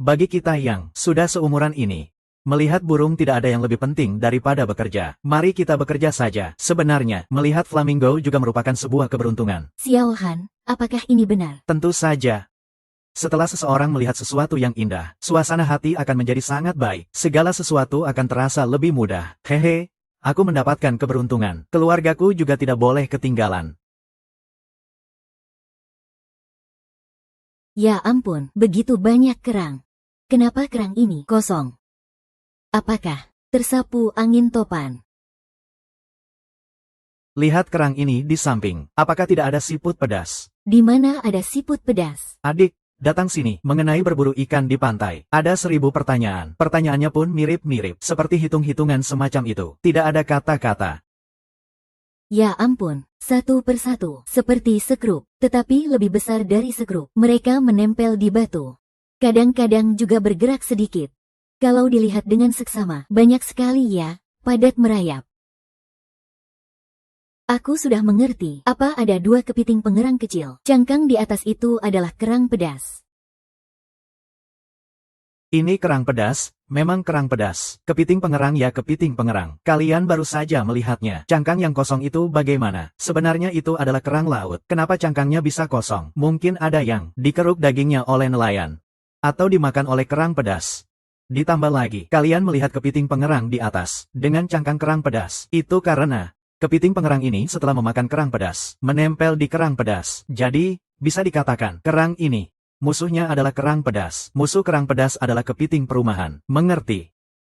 Bagi kita yang sudah seumuran ini, melihat burung tidak ada yang lebih penting daripada bekerja. Mari kita bekerja saja. Sebenarnya, melihat flamingo juga merupakan sebuah keberuntungan. Xiao Han, apakah ini benar? Tentu saja. Setelah seseorang melihat sesuatu yang indah, suasana hati akan menjadi sangat baik. Segala sesuatu akan terasa lebih mudah. Hehe, aku mendapatkan keberuntungan. Keluargaku juga tidak boleh ketinggalan. Ya ampun, begitu banyak kerang. Kenapa kerang ini kosong? Apakah tersapu angin topan? Lihat kerang ini di samping. Apakah tidak ada siput pedas? Di mana ada siput pedas? Adik, datang sini. Mengenai berburu ikan di pantai, ada 1000 pertanyaan. Pertanyaannya pun mirip-mirip, seperti hitung-hitungan semacam itu. Tidak ada kata-kata. Ya ampun, satu persatu, seperti sekrup, tetapi lebih besar dari sekrup. Mereka menempel di batu. Kadang-kadang juga bergerak sedikit. Kalau dilihat dengan seksama, banyak sekali ya, padat merayap. Aku sudah mengerti, apa ada 2 kepiting pengerang kecil. Cangkang di atas itu adalah kerang pedas. Ini kerang pedas, memang kerang pedas. Kepiting pengerang ya kepiting pengerang. Kalian baru saja melihatnya. Cangkang yang kosong itu bagaimana? Sebenarnya itu adalah kerang laut. Kenapa cangkangnya bisa kosong? Mungkin ada yang dikeruk dagingnya oleh nelayan. Atau dimakan oleh kerang pedas. Ditambah lagi, kalian melihat kepiting pengerang di atas, dengan cangkang kerang pedas. Itu karena kepiting pengerang ini setelah memakan kerang pedas, menempel di kerang pedas. Jadi, bisa dikatakan, kerang ini, musuhnya adalah kerang pedas. Musuh kerang pedas adalah kepiting perumahan. Mengerti?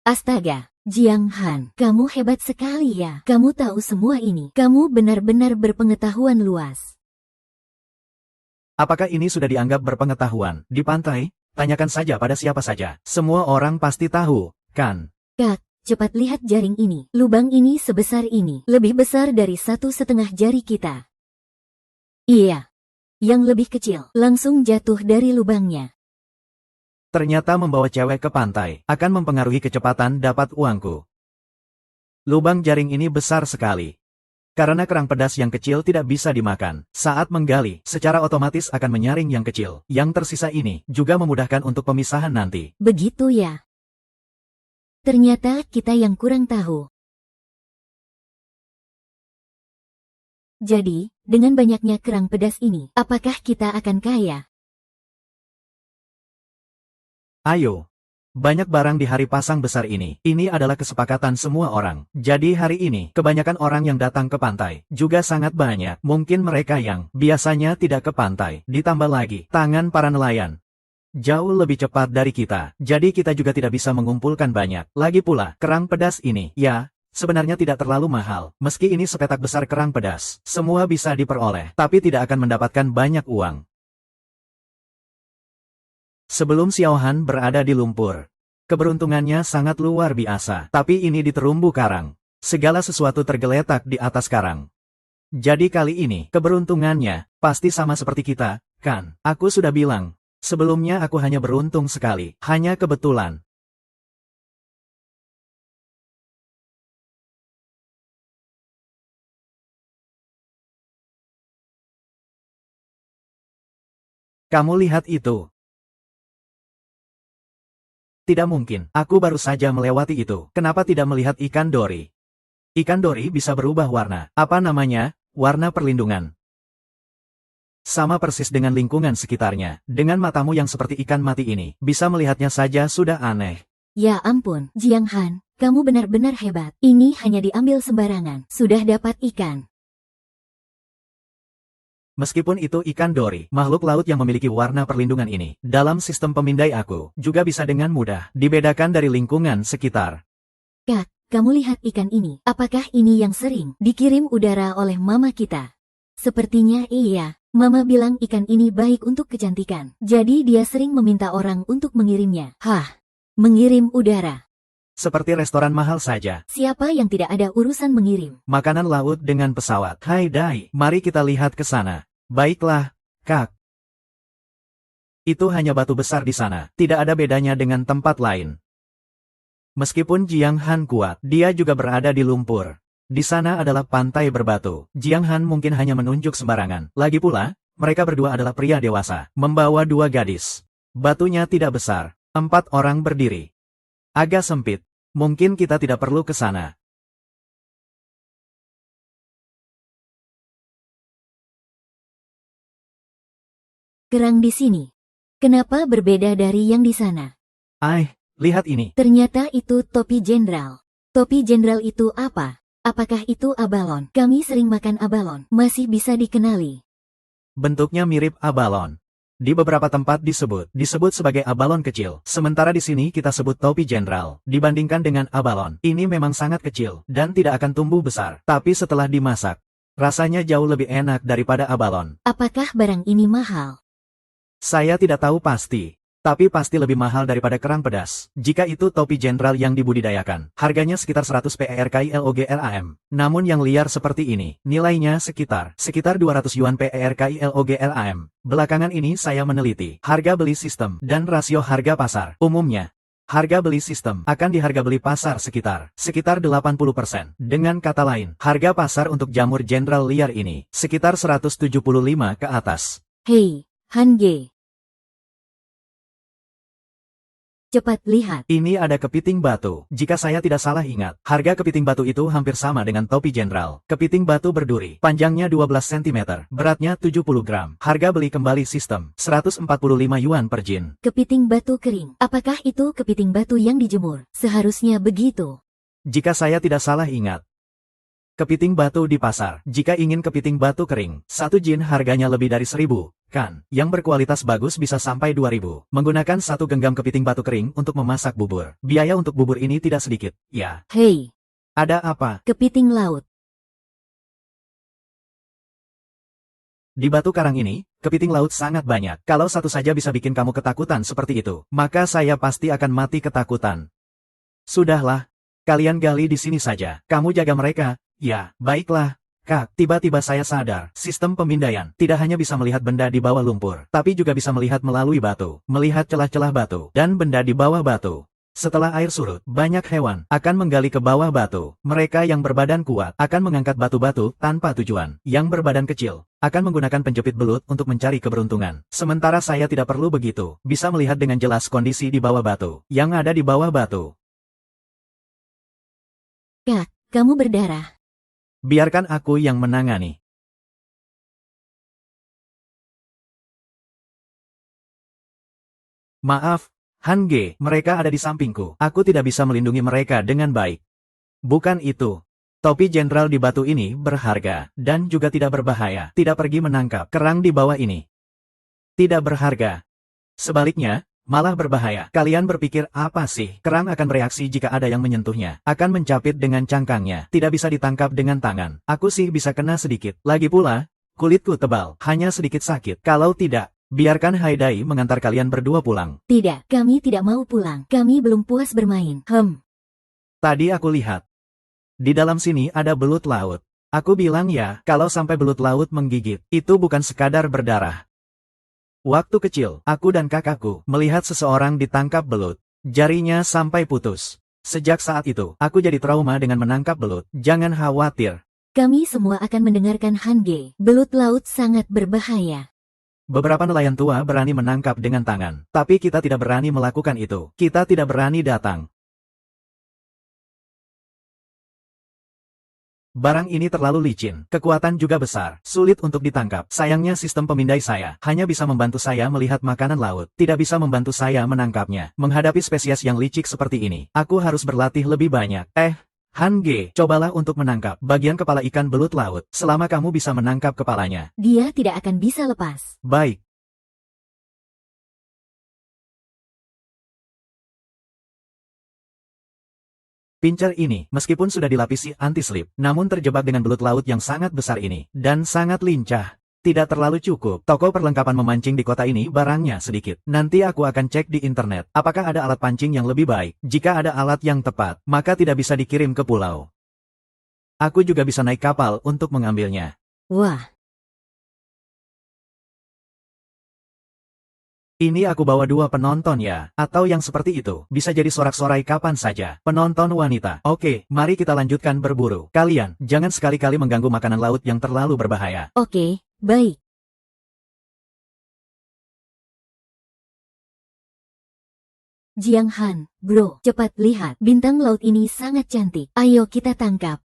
Astaga, Jiang Han, kamu hebat sekali ya. Kamu tahu semua ini. Kamu benar-benar berpengetahuan luas. Apakah ini sudah dianggap berpengetahuan? Di pantai, tanyakan saja pada siapa saja. Semua orang pasti tahu, kan? Kak, cepat lihat jaring ini. Lubang ini sebesar ini. Lebih besar dari 1,5 jari kita. Iya. Yang lebih kecil, langsung jatuh dari lubangnya. Ternyata membawa cewek ke pantai, akan mempengaruhi kecepatan dapat uangku. Lubang jaring ini besar sekali. Karena kerang pedas yang kecil tidak bisa dimakan, saat menggali, secara otomatis akan menyaring yang kecil. Yang tersisa ini juga memudahkan untuk pemisahan nanti. Begitu ya. Ternyata kita yang kurang tahu. Jadi, dengan banyaknya kerang pedas ini, apakah kita akan kaya? Ayo. Banyak barang di hari pasang besar ini. Ini adalah kesepakatan semua orang. Jadi hari ini, kebanyakan orang yang datang ke pantai. Juga sangat banyak. Mungkin mereka yang biasanya tidak ke pantai. Ditambah lagi, tangan para nelayan jauh lebih cepat dari kita. Jadi kita juga tidak bisa mengumpulkan banyak. Lagi pula, kerang pedas ini, ya, sebenarnya tidak terlalu mahal. Meski ini sepetak besar kerang pedas, semua bisa diperoleh, tapi tidak akan mendapatkan banyak uang. Sebelum Xiao Han berada di lumpur, keberuntungannya sangat luar biasa. Tapi ini di terumbu karang. Segala sesuatu tergeletak di atas karang. Jadi kali ini, keberuntungannya pasti sama seperti kita, kan? Aku sudah bilang, sebelumnya aku hanya beruntung sekali, hanya kebetulan. Kamu lihat itu. Tidak mungkin, aku baru saja melewati itu. Kenapa tidak melihat ikan dori? Ikan dori bisa berubah warna. Apa namanya? Warna perlindungan. Sama persis dengan lingkungan sekitarnya. Dengan matamu yang seperti ikan mati ini, bisa melihatnya saja sudah aneh. Ya ampun, Jiang Han, kamu benar-benar hebat. Ini hanya diambil sembarangan. Sudah dapat ikan. Meskipun itu ikan dori, makhluk laut yang memiliki warna perlindungan ini, dalam sistem pemindai aku, juga bisa dengan mudah dibedakan dari lingkungan sekitar. Kak, kamu lihat ikan ini. Apakah ini yang sering dikirim udara oleh mama kita? Sepertinya iya. Mama bilang ikan ini baik untuk kecantikan. Jadi dia sering meminta orang untuk mengirimnya. Hah, mengirim udara. Seperti restoran mahal saja. Siapa yang tidak ada urusan mengirim Makanan laut dengan pesawat. Hai Dai, mari kita lihat ke sana. Baiklah, Kak. Itu hanya batu besar di sana. Tidak ada bedanya dengan tempat lain. Meskipun Jiang Han kuat, dia juga berada di lumpur. Di sana adalah pantai berbatu. Jiang Han mungkin hanya menunjuk sembarangan. Lagi pula, mereka berdua adalah pria dewasa, membawa dua gadis. Batunya tidak besar. 4 orang berdiri. Agak sempit. Mungkin kita tidak perlu ke sana. kerang di sini. Kenapa berbeda dari yang di sana? Lihat ini. Ternyata itu topi jenderal. Topi jenderal itu apa? Apakah itu abalon? Kami sering makan abalon. Masih bisa dikenali. Bentuknya mirip abalon. Di beberapa tempat disebut sebagai abalon kecil. Sementara di sini kita sebut topi jenderal. Dibandingkan dengan abalon, ini memang sangat kecil dan tidak akan tumbuh besar. Tapi setelah dimasak, rasanya jauh lebih enak daripada abalon. Apakah barang ini mahal? Saya tidak tahu pasti. Tapi pasti lebih mahal daripada kerang pedas. Jika itu topi jenderal yang dibudidayakan, harganya sekitar 100 PERKILOGRAM. Namun yang liar seperti ini, nilainya sekitar 200 yuan PERKILOGRAM. Belakangan ini saya meneliti harga beli sistem dan rasio harga pasar. Umumnya, harga beli sistem akan di harga beli pasar sekitar 80%. Dengan kata lain, harga pasar untuk jamur jenderal liar ini sekitar 175 ke atas. Hei, Han Ge. Cepat lihat. Ini ada kepiting batu. Jika saya tidak salah ingat, harga kepiting batu itu hampir sama dengan topi jenderal. Kepiting batu berduri, panjangnya 12 cm, beratnya 70 gram. Harga beli kembali sistem, 145 yuan per jin. Kepiting batu kering. Apakah itu kepiting batu yang dijemur? Seharusnya begitu. Jika saya tidak salah ingat, kepiting batu di pasar. Jika ingin kepiting batu kering, 1 jin harganya lebih dari 1000. Kan, yang berkualitas bagus bisa sampai 2000. Menggunakan 1 genggam kepiting batu kering untuk memasak bubur. Biaya untuk bubur ini tidak sedikit, ya. Hei. Ada apa? Kepiting laut. Di batu karang ini, kepiting laut sangat banyak. Kalau satu saja bisa bikin kamu ketakutan seperti itu, maka saya pasti akan mati ketakutan. Sudahlah, kalian gali di sini saja. Kamu jaga mereka. Ya, baiklah. Kak, tiba-tiba saya sadar, sistem pemindaian tidak hanya bisa melihat benda di bawah lumpur, tapi juga bisa melihat melalui batu, melihat celah-celah batu, dan benda di bawah batu. Setelah air surut, banyak hewan akan menggali ke bawah batu. Mereka yang berbadan kuat akan mengangkat batu-batu tanpa tujuan. Yang berbadan kecil akan menggunakan penjepit belut untuk mencari keberuntungan. Sementara saya tidak perlu begitu, bisa melihat dengan jelas kondisi di bawah batu. Yang ada di bawah batu. Kak, kamu berdarah. Biarkan aku yang menangani. Maaf, Han Ge, mereka ada di sampingku. Aku tidak bisa melindungi mereka dengan baik. Bukan itu. Topi jenderal di batu ini berharga, dan juga tidak berbahaya. Tidak pergi menangkap kerang di bawah ini. Tidak berharga. Sebaliknya, malah berbahaya. Kalian berpikir apa sih? Kerang akan bereaksi jika ada yang menyentuhnya. Akan mencapit dengan cangkangnya. Tidak bisa ditangkap dengan tangan. Aku sih bisa kena sedikit. Lagi pula, kulitku tebal. Hanya sedikit sakit. Kalau tidak, biarkan Haidai mengantar kalian berdua pulang. Tidak, kami tidak mau pulang. Kami belum puas bermain. Tadi aku lihat. Di dalam sini ada belut laut. Aku bilang ya, kalau sampai belut laut menggigit, itu bukan sekadar berdarah. Waktu kecil, aku dan kakakku melihat seseorang ditangkap belut. Jarinya sampai putus. Sejak saat itu, aku jadi trauma dengan menangkap belut. Jangan khawatir. Kami semua akan mendengarkan Han Ge. Belut laut sangat berbahaya. Beberapa nelayan tua berani menangkap dengan tangan. Tapi kita tidak berani melakukan itu. Kita tidak berani datang. Barang ini terlalu licin, kekuatan juga besar, sulit untuk ditangkap. Sayangnya sistem pemindai saya hanya bisa membantu saya melihat makanan laut, tidak bisa membantu saya menangkapnya. Menghadapi spesies yang licik seperti ini, aku harus berlatih lebih banyak. Han Ge, cobalah untuk menangkap bagian kepala ikan belut laut, selama kamu bisa menangkap kepalanya. Dia tidak akan bisa lepas. Baik. Pincer ini, meskipun sudah dilapisi anti-slip, namun terjebak dengan belut laut yang sangat besar ini, dan sangat lincah. Tidak terlalu cukup. Toko perlengkapan memancing di kota ini barangnya sedikit. Nanti aku akan cek di internet, apakah ada alat pancing yang lebih baik. Jika ada alat yang tepat, maka tidak bisa dikirim ke pulau. Aku juga bisa naik kapal untuk mengambilnya. Wah. Ini aku bawa 2 penonton ya, atau yang seperti itu, bisa jadi sorak-sorai kapan saja. Penonton wanita. Oke, mari kita lanjutkan berburu. Kalian, jangan sekali-kali mengganggu makanan laut yang terlalu berbahaya. Oke, baik. Jiang Han, bro, cepat lihat. Bintang laut ini sangat cantik. Ayo kita tangkap.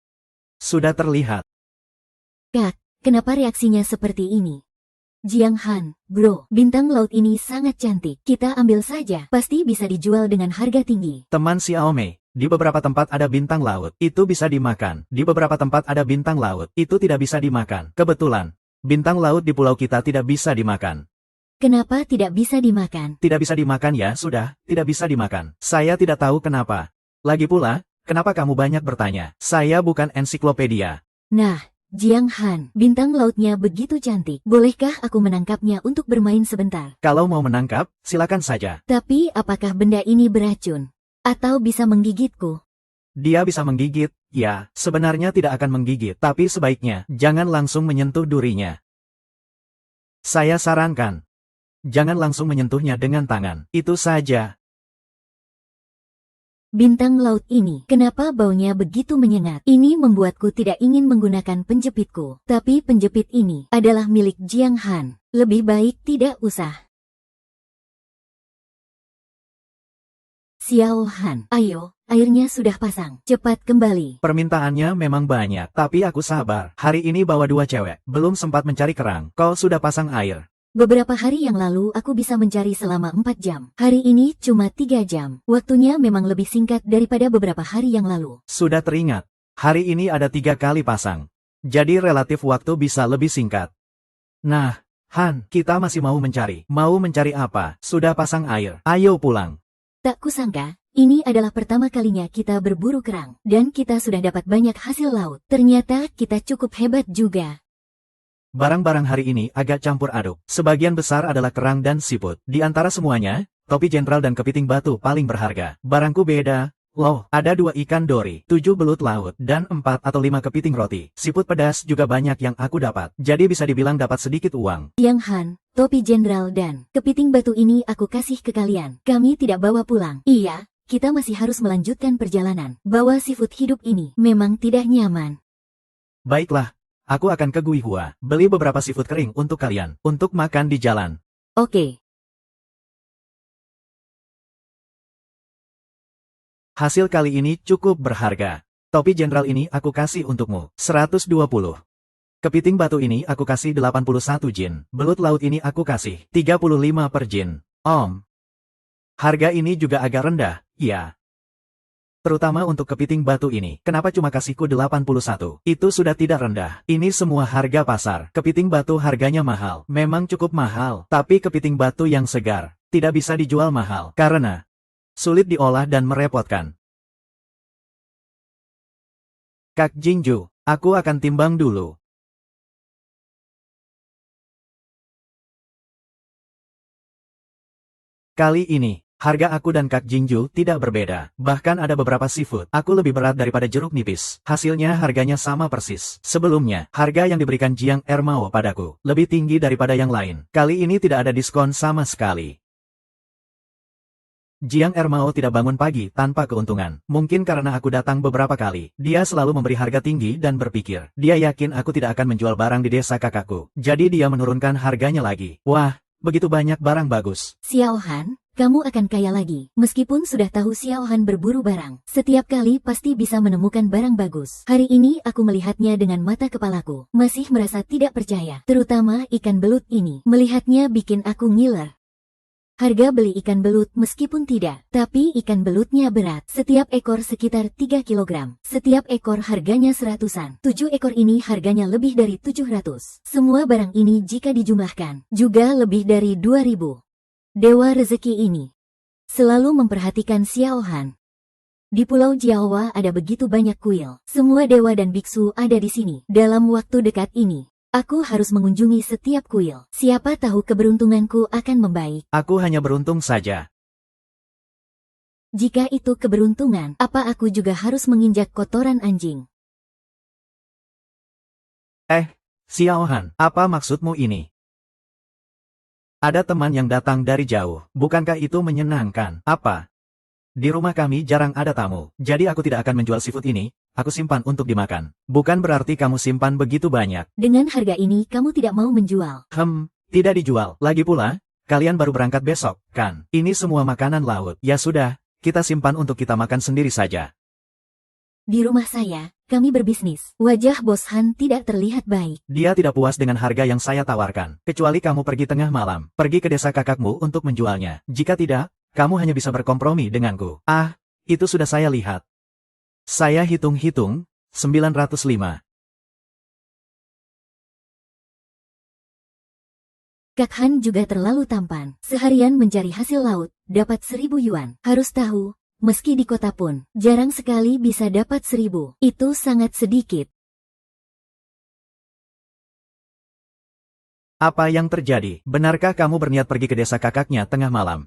Sudah terlihat. Kak, kenapa reaksinya seperti ini? Jiang Han, bro, bintang laut ini sangat cantik. Kita ambil saja, pasti bisa dijual dengan harga tinggi. Teman Xiaomei, di beberapa tempat ada bintang laut, itu bisa dimakan. Di beberapa tempat ada bintang laut, itu tidak bisa dimakan. Kebetulan, bintang laut di pulau kita tidak bisa dimakan. Kenapa tidak bisa dimakan? Tidak bisa dimakan ya, sudah, tidak bisa dimakan. Saya tidak tahu kenapa. Lagi pula, kenapa kamu banyak bertanya? Saya bukan ensiklopedia. Nah, Jiang Han, bintang lautnya begitu cantik. Bolehkah aku menangkapnya untuk bermain sebentar? Kalau mau menangkap, silakan saja. Tapi apakah benda ini beracun? Atau bisa menggigitku? Dia bisa menggigit, ya, sebenarnya tidak akan menggigit. Tapi sebaiknya, jangan langsung menyentuh durinya. Saya sarankan, jangan langsung menyentuhnya dengan tangan. Itu saja. Bintang laut ini, kenapa baunya begitu menyengat? Ini membuatku tidak ingin menggunakan penjepitku. Tapi penjepit ini adalah milik Jiang Han. Lebih baik tidak usah. Xiao Han, ayo, airnya sudah pasang. Cepat kembali. Permintaannya memang banyak, tapi aku sabar. Hari ini bawa 2 cewek, belum sempat mencari kerang. Kau sudah pasang air. Beberapa hari yang lalu aku bisa mencari selama 4 jam. Hari ini cuma 3 jam. Waktunya memang lebih singkat daripada beberapa hari yang lalu. Sudah teringat, hari ini ada 3 kali pasang. Jadi relatif waktu bisa lebih singkat. Nah, Han, kita masih mau mencari. Mau mencari apa? Sudah pasang air. Ayo pulang. Tak kusangka, ini adalah pertama kalinya kita berburu kerang. Dan kita sudah dapat banyak hasil laut. Ternyata kita cukup hebat juga. Barang-barang hari ini agak campur aduk. Sebagian besar adalah kerang dan siput. Di antara semuanya, topi jenderal dan kepiting batu paling berharga. Barangku beda. Loh, ada 2 ikan dori, 7 belut laut, dan 4 atau 5 kepiting roti. Siput pedas juga banyak yang aku dapat. Jadi bisa dibilang dapat sedikit uang. Jiang Han, topi jenderal dan kepiting batu ini aku kasih ke kalian. Kami tidak bawa pulang. Iya, kita masih harus melanjutkan perjalanan. Bawa seafood hidup ini memang tidak nyaman. Baiklah, aku akan ke Guihua, beli beberapa seafood kering untuk kalian, untuk makan di jalan. Oke. Hasil kali ini cukup berharga. Topi jenderal ini aku kasih untukmu, 120. Kepiting batu ini aku kasih 81 jin. Belut laut ini aku kasih 35 per jin. Om. Harga ini juga agak rendah, ya. Terutama untuk kepiting batu ini. Kenapa cuma kasihku 81? Itu sudah tidak rendah. Ini semua harga pasar. Kepiting batu harganya mahal. Memang cukup mahal. Tapi kepiting batu yang segar tidak bisa dijual mahal. Karena sulit diolah dan merepotkan. Kak Jingju, aku akan timbang dulu. Kali ini, harga aku dan Kak Jingju tidak berbeda. Bahkan ada beberapa seafood. Aku lebih berat daripada jeruk nipis. Hasilnya harganya sama persis. Sebelumnya, harga yang diberikan Jiang Ermao padaku lebih tinggi daripada yang lain. Kali ini tidak ada diskon sama sekali. Jiang Ermao tidak bangun pagi tanpa keuntungan. Mungkin karena aku datang beberapa kali. Dia selalu memberi harga tinggi dan berpikir. Dia yakin aku tidak akan menjual barang di desa kakakku. Jadi dia menurunkan harganya lagi. Wah, begitu banyak barang bagus. Xiao Han, kamu akan kaya lagi. Meskipun sudah tahu Xiao Han berburu barang, setiap kali pasti bisa menemukan barang bagus. Hari ini aku melihatnya dengan mata kepalaku. Masih merasa tidak percaya. Terutama ikan belut ini. Melihatnya bikin aku ngiler. Harga beli ikan belut meskipun tidak, tapi ikan belutnya berat. Setiap ekor sekitar 3 kg. Setiap ekor harganya seratusan. 7 ekor ini harganya lebih dari 700. Semua barang ini jika dijumlahkan, juga lebih dari 2000. Dewa rezeki ini selalu memperhatikan Xiao Han. Di Pulau Jiaowa ada begitu banyak kuil. Semua dewa dan biksu ada di sini. Dalam waktu dekat ini, aku harus mengunjungi setiap kuil. Siapa tahu keberuntunganku akan membaik. Aku hanya beruntung saja. Jika itu keberuntungan, apa aku juga harus menginjak kotoran anjing? Xiao Han, apa maksudmu ini? Ada teman yang datang dari jauh. Bukankah itu menyenangkan? Apa? Di rumah kami jarang ada tamu, jadi aku tidak akan menjual seafood ini. Aku simpan untuk dimakan. Bukan berarti kamu simpan begitu banyak. Dengan harga ini kamu tidak mau menjual. Tidak dijual. Lagi pula, kalian baru berangkat besok, kan? Ini semua makanan laut. Ya sudah, kita simpan untuk kita makan sendiri saja. Di rumah saya, kami berbisnis. Wajah Bos Han tidak terlihat baik. Dia tidak puas dengan harga yang saya tawarkan. Kecuali kamu pergi tengah malam, pergi ke desa kakakmu untuk menjualnya. Jika tidak, kamu hanya bisa berkompromi denganku. Itu sudah saya lihat. Saya hitung-hitung, 905. Kak Han juga terlalu tampan. Seharian mencari hasil laut, dapat 1000 yuan. Harus tahu, meski di kota pun, jarang sekali bisa dapat 1000. Itu sangat sedikit. Apa yang terjadi? Benarkah kamu berniat pergi ke desa kakaknya tengah malam?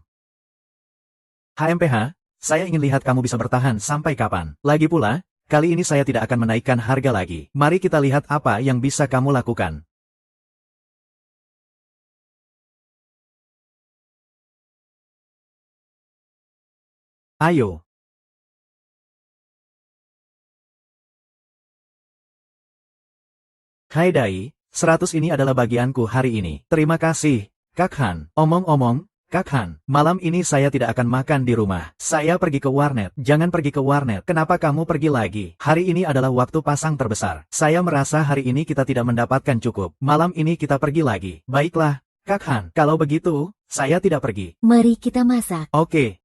HMPH, saya ingin lihat kamu bisa bertahan sampai kapan. Lagi pula, kali ini saya tidak akan menaikkan harga lagi. Mari kita lihat apa yang bisa kamu lakukan. Ayo. Hai Dai, 100 ini adalah bagianku hari ini. Terima kasih, Kak Han. Omong-omong, Kak Han, malam ini saya tidak akan makan di rumah. Saya pergi ke warnet. Jangan pergi ke warnet. Kenapa kamu pergi lagi? Hari ini adalah waktu pasang terbesar. Saya merasa hari ini kita tidak mendapatkan cukup. Malam ini kita pergi lagi. Baiklah, Kak Han. Kalau begitu, saya tidak pergi. Mari kita masak. Oke.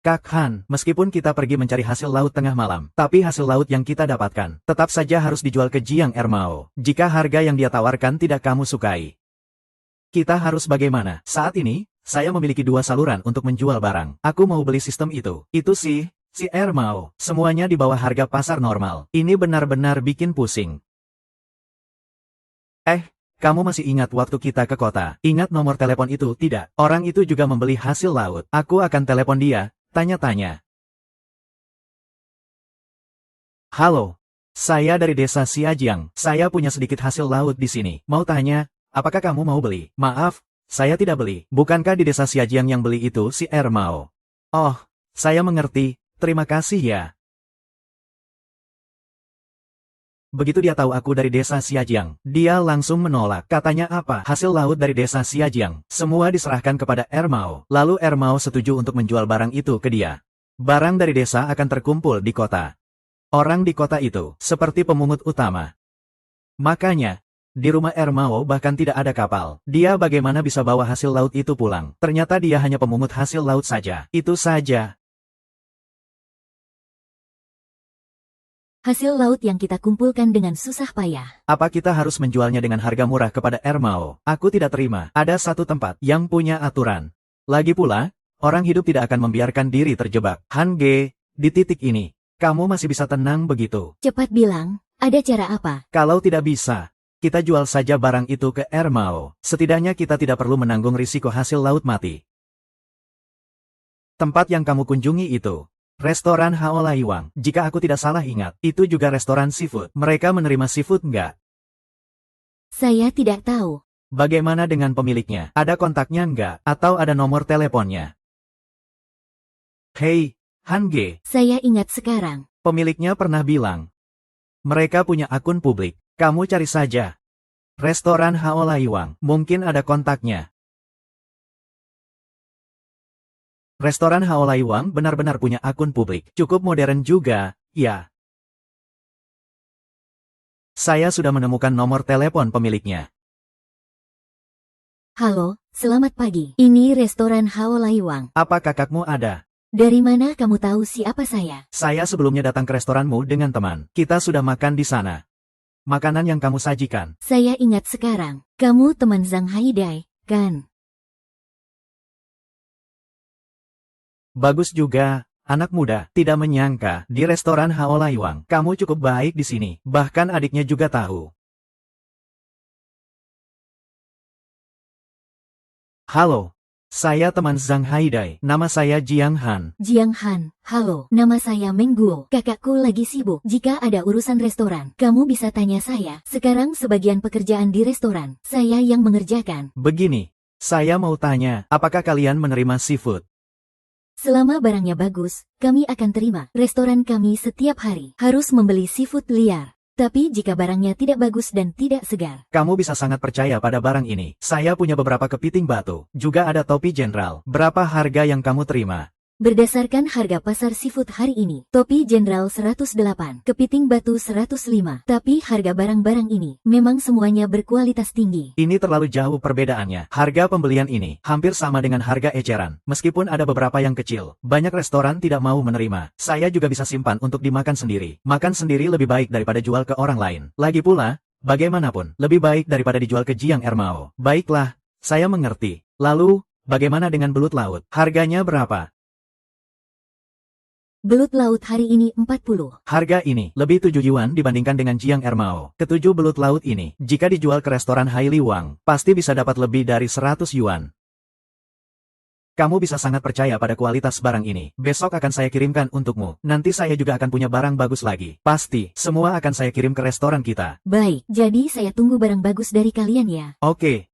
Kak Han, meskipun kita pergi mencari hasil laut tengah malam, tapi hasil laut yang kita dapatkan, tetap saja harus dijual ke Jiang Ermao. Jika harga yang dia tawarkan tidak kamu sukai, kita harus bagaimana? Saat ini, saya memiliki 2 saluran untuk menjual barang. Aku mau beli sistem itu. Itu si Ermao. Semuanya di bawah harga pasar normal. Ini benar-benar bikin pusing. Kamu masih ingat waktu kita ke kota? Ingat nomor telepon itu? Tidak. Orang itu juga membeli hasil laut. Aku akan telepon dia. Tanya-tanya. Halo, saya dari desa Xiajiang. Saya punya sedikit hasil laut di sini. Mau tanya, Apakah kamu mau beli? Maaf, saya tidak beli. Bukankah di desa Xiajiang yang beli itu si Ermao? Oh, saya mengerti. Terima kasih ya. Begitu dia tahu aku dari desa Xiajiang, dia langsung menolak. Katanya apa? Hasil laut dari desa Xiajiang. Semua diserahkan kepada Ermao. Lalu Ermao setuju untuk menjual barang itu ke dia. Barang dari desa akan terkumpul di kota. Orang di kota itu seperti pemungut utama. Makanya, di rumah Ermao bahkan tidak ada kapal. Dia bagaimana bisa bawa hasil laut itu pulang? Ternyata dia hanya pemungut hasil laut saja. Itu saja. Hasil laut yang kita kumpulkan dengan susah payah. Apa kita harus menjualnya dengan harga murah kepada Ermao? Aku tidak terima. Ada satu tempat yang punya aturan. Lagi pula, orang hidup tidak akan membiarkan diri terjebak. Han Ge, di titik ini, kamu masih bisa tenang begitu? Cepat bilang, ada cara apa? Kalau tidak bisa, kita jual saja barang itu ke Ermao. Setidaknya kita tidak perlu menanggung risiko hasil laut mati. Tempat yang kamu kunjungi itu, restoran Haolaiwang. Jika aku tidak salah ingat, itu juga restoran seafood. Mereka menerima seafood enggak? Saya tidak tahu. Bagaimana dengan pemiliknya? Ada kontaknya enggak? Atau ada nomor teleponnya? Hei, Han Ge. Saya ingat sekarang. Pemiliknya pernah bilang, mereka punya akun publik. Kamu cari saja. Restoran Haolaiwang, mungkin ada kontaknya. Restoran Haolaiwang benar-benar punya akun publik. Cukup modern juga, ya. Saya sudah menemukan nomor telepon pemiliknya. Halo, selamat pagi. Ini restoran Haolaiwang. Apa kakakmu ada? Dari mana kamu tahu siapa saya? Saya sebelumnya datang ke restoranmu dengan teman. Kita sudah makan di sana. Makanan yang kamu sajikan. Saya ingat sekarang. Kamu teman Zhang Haidai, kan? Bagus juga, anak muda. Tidak menyangka, di restoran Haolaiwang, kamu cukup baik di sini. Bahkan adiknya juga tahu. Halo, saya teman Zhang Haidai. Nama saya Jiang Han. Jiang Han, halo. Nama saya Meng Guo. Kakakku lagi sibuk. Jika ada urusan restoran, kamu bisa tanya saya. Sekarang sebagian pekerjaan di restoran, saya yang mengerjakan. Begini, saya mau tanya, apakah kalian menerima seafood? Selama barangnya bagus, kami akan terima. Restoran kami setiap hari harus membeli seafood liar. Tapi jika barangnya tidak bagus dan tidak segar, Kamu bisa sangat percaya pada barang ini. Saya punya beberapa kepiting batu. Juga ada topi jenderal. Berapa harga yang kamu terima? berdasarkan harga pasar seafood hari ini, topi jenderal 108, kepiting batu 105. Tapi harga barang-barang ini memang semuanya berkualitas tinggi. Ini terlalu jauh perbedaannya. Harga pembelian ini hampir sama dengan harga eceran. Meskipun ada beberapa yang kecil, banyak restoran tidak mau menerima. Saya juga bisa simpan untuk dimakan sendiri. Makan sendiri lebih baik daripada jual ke orang lain. Lagi pula, bagaimanapun, lebih baik daripada dijual ke Jiang Ermao. Baiklah, saya mengerti. Lalu, bagaimana dengan belut laut? Harganya berapa? Belut laut hari ini 40. Harga ini lebih 7 yuan dibandingkan dengan Jiang Ermao. Ketujuh belut laut ini, jika dijual ke restoran Haili Wang, pasti bisa dapat lebih dari 100 yuan. Kamu bisa sangat percaya pada kualitas barang ini. Besok akan saya kirimkan untukmu. Nanti saya juga akan punya barang bagus lagi. Pasti, semua akan saya kirim ke restoran kita. Baik, jadi saya tunggu barang bagus dari kalian ya. Oke.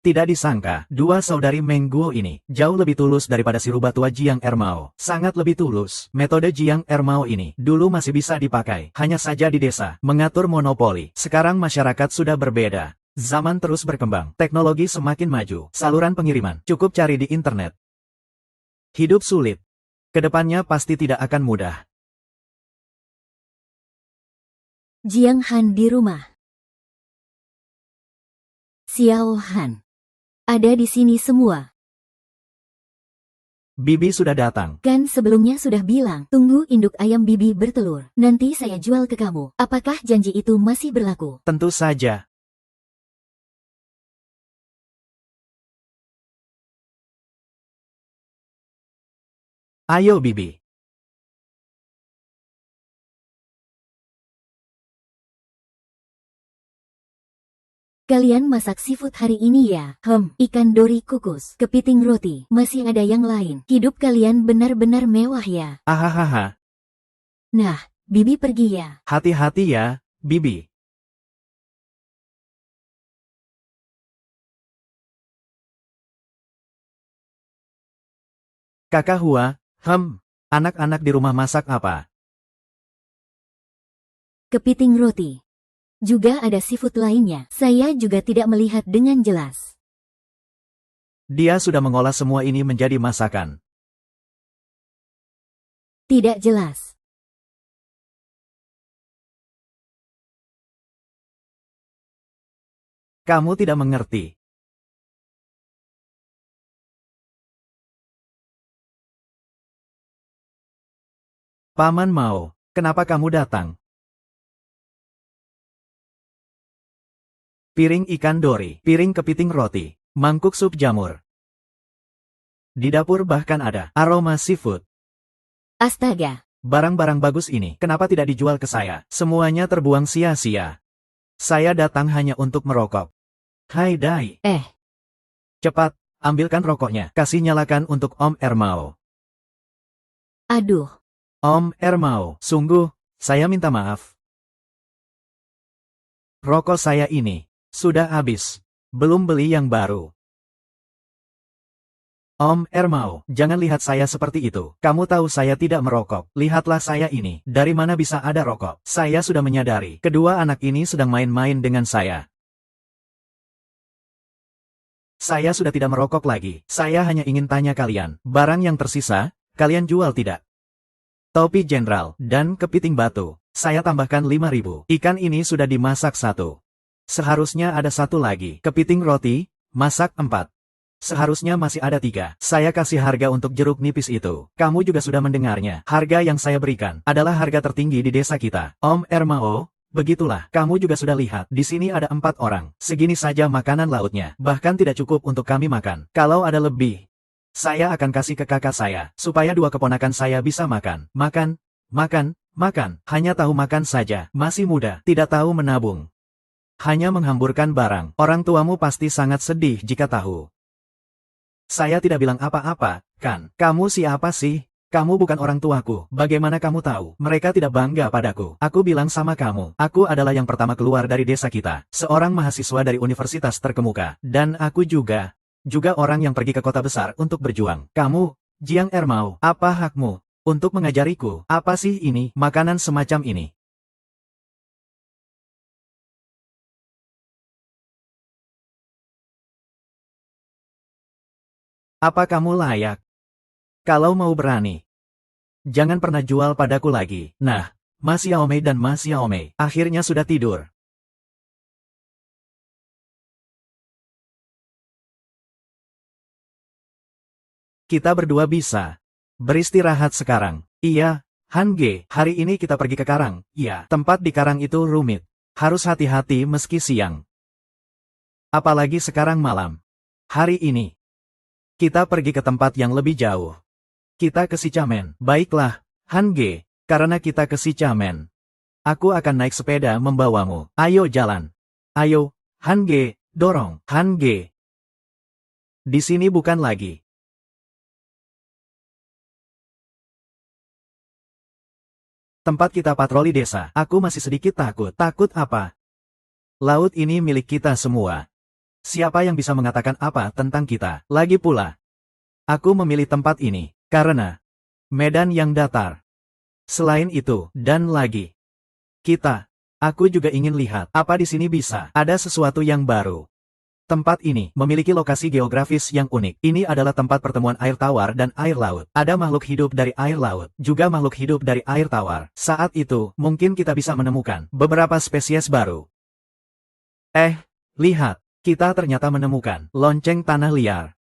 Tidak disangka, dua saudari Meng Guo ini jauh lebih tulus daripada si rubah tua Jiang Ermao. Sangat lebih tulus. Metode Jiang Ermao ini dulu masih bisa dipakai, hanya saja di desa, mengatur monopoli. Sekarang masyarakat sudah berbeda. Zaman terus berkembang, teknologi semakin maju, saluran pengiriman cukup cari di internet. Hidup sulit. Kedepannya pasti tidak akan mudah. Jiang Han di rumah. Xiao Han. Ada di sini semua. Bibi sudah datang. Kan sebelumnya sudah bilang, tunggu induk ayam Bibi bertelur. Nanti saya jual ke kamu. Apakah janji itu masih berlaku? Tentu saja. Ayo Bibi. Kalian masak seafood hari ini ya? Ikan dori kukus, kepiting roti, masih ada yang lain. Hidup kalian benar-benar mewah ya. Ahahaha. Nah, Bibi pergi ya. Hati-hati ya, Bibi. Kakak Hua, anak-anak di rumah masak apa? Kepiting roti. Juga ada seafood lainnya. Saya juga tidak melihat dengan jelas. Dia sudah mengolah semua ini menjadi masakan. Tidak jelas. Kamu tidak mengerti. Paman Mao, kenapa kamu datang? Piring ikan dori, piring kepiting roti, mangkuk sup jamur. Di dapur bahkan ada aroma seafood. Astaga. Barang-barang bagus ini, kenapa tidak dijual ke saya? Semuanya terbuang sia-sia. Saya datang hanya untuk merokok. Hai Dai. Cepat, ambilkan rokoknya. Kasih nyalakan untuk Om Ermao. Aduh. Om Ermao, sungguh, saya minta maaf. Rokok saya ini sudah habis. Belum beli yang baru. Om Ermao, jangan lihat saya seperti itu. Kamu tahu saya tidak merokok. Lihatlah saya ini. Dari mana bisa ada rokok? Saya sudah menyadari. Kedua anak ini sedang main-main dengan saya. Saya sudah tidak merokok lagi. Saya hanya ingin tanya kalian. Barang yang tersisa, kalian jual tidak? Topi jenderal, dan kepiting batu. Saya tambahkan 5.000. Ikan ini sudah dimasak 1. Seharusnya ada 1 lagi. Kepiting roti, masak 4. Seharusnya masih ada 3. Saya kasih harga untuk jeruk nipis itu. Kamu juga sudah mendengarnya. Harga yang saya berikan adalah harga tertinggi di desa kita. Om Ermao, begitulah. Kamu juga sudah lihat. Di sini ada 4 orang. Segini saja makanan lautnya. Bahkan tidak cukup untuk kami makan. Kalau ada lebih, saya akan kasih ke kakak saya, supaya 2 keponakan saya bisa makan. Makan. Hanya tahu makan saja. Masih muda, tidak tahu menabung. Hanya menghamburkan barang. Orang tuamu pasti sangat sedih jika tahu. Saya tidak bilang apa-apa, kan? Kamu siapa sih? Kamu bukan orang tuaku. Bagaimana kamu tahu? Mereka tidak bangga padaku. Aku bilang sama kamu. Aku adalah yang pertama keluar dari desa kita. Seorang mahasiswa dari universitas terkemuka. Dan aku juga orang yang pergi ke kota besar untuk berjuang. Kamu, Jiang Ermao, apa hakmu untuk mengajariku? Apa sih ini? Makanan semacam ini. Apa kamu layak? Kalau mau berani, jangan pernah jual padaku lagi. Nah, Mas Yaomei dan Mas Yaomei akhirnya sudah tidur. Kita berdua bisa beristirahat sekarang. Iya, Han Ge, hari ini kita pergi ke karang. Iya, tempat di karang itu rumit. Harus hati-hati meski siang. Apalagi sekarang malam. Hari ini, kita pergi ke tempat yang lebih jauh. Kita ke Sicamen. Baiklah, Han Ge, karena kita ke Sicamen. Aku akan naik sepeda membawamu. Ayo jalan. Ayo, Han Ge, dorong. Han Ge. Di sini bukan lagi. Tempat kita patroli desa. Aku masih sedikit takut. Takut apa? Laut ini milik kita semua. Siapa yang bisa mengatakan apa tentang kita? Lagi pula, aku memilih tempat ini karena medan yang datar. Selain itu, dan lagi, aku juga ingin lihat apa di sini bisa ada sesuatu yang baru. Tempat ini memiliki lokasi geografis yang unik. Ini adalah tempat pertemuan air tawar dan air laut. Ada makhluk hidup dari air laut, juga makhluk hidup dari air tawar. Saat itu, mungkin kita bisa menemukan beberapa spesies baru. Lihat, kita ternyata menemukan lonceng tanah liar.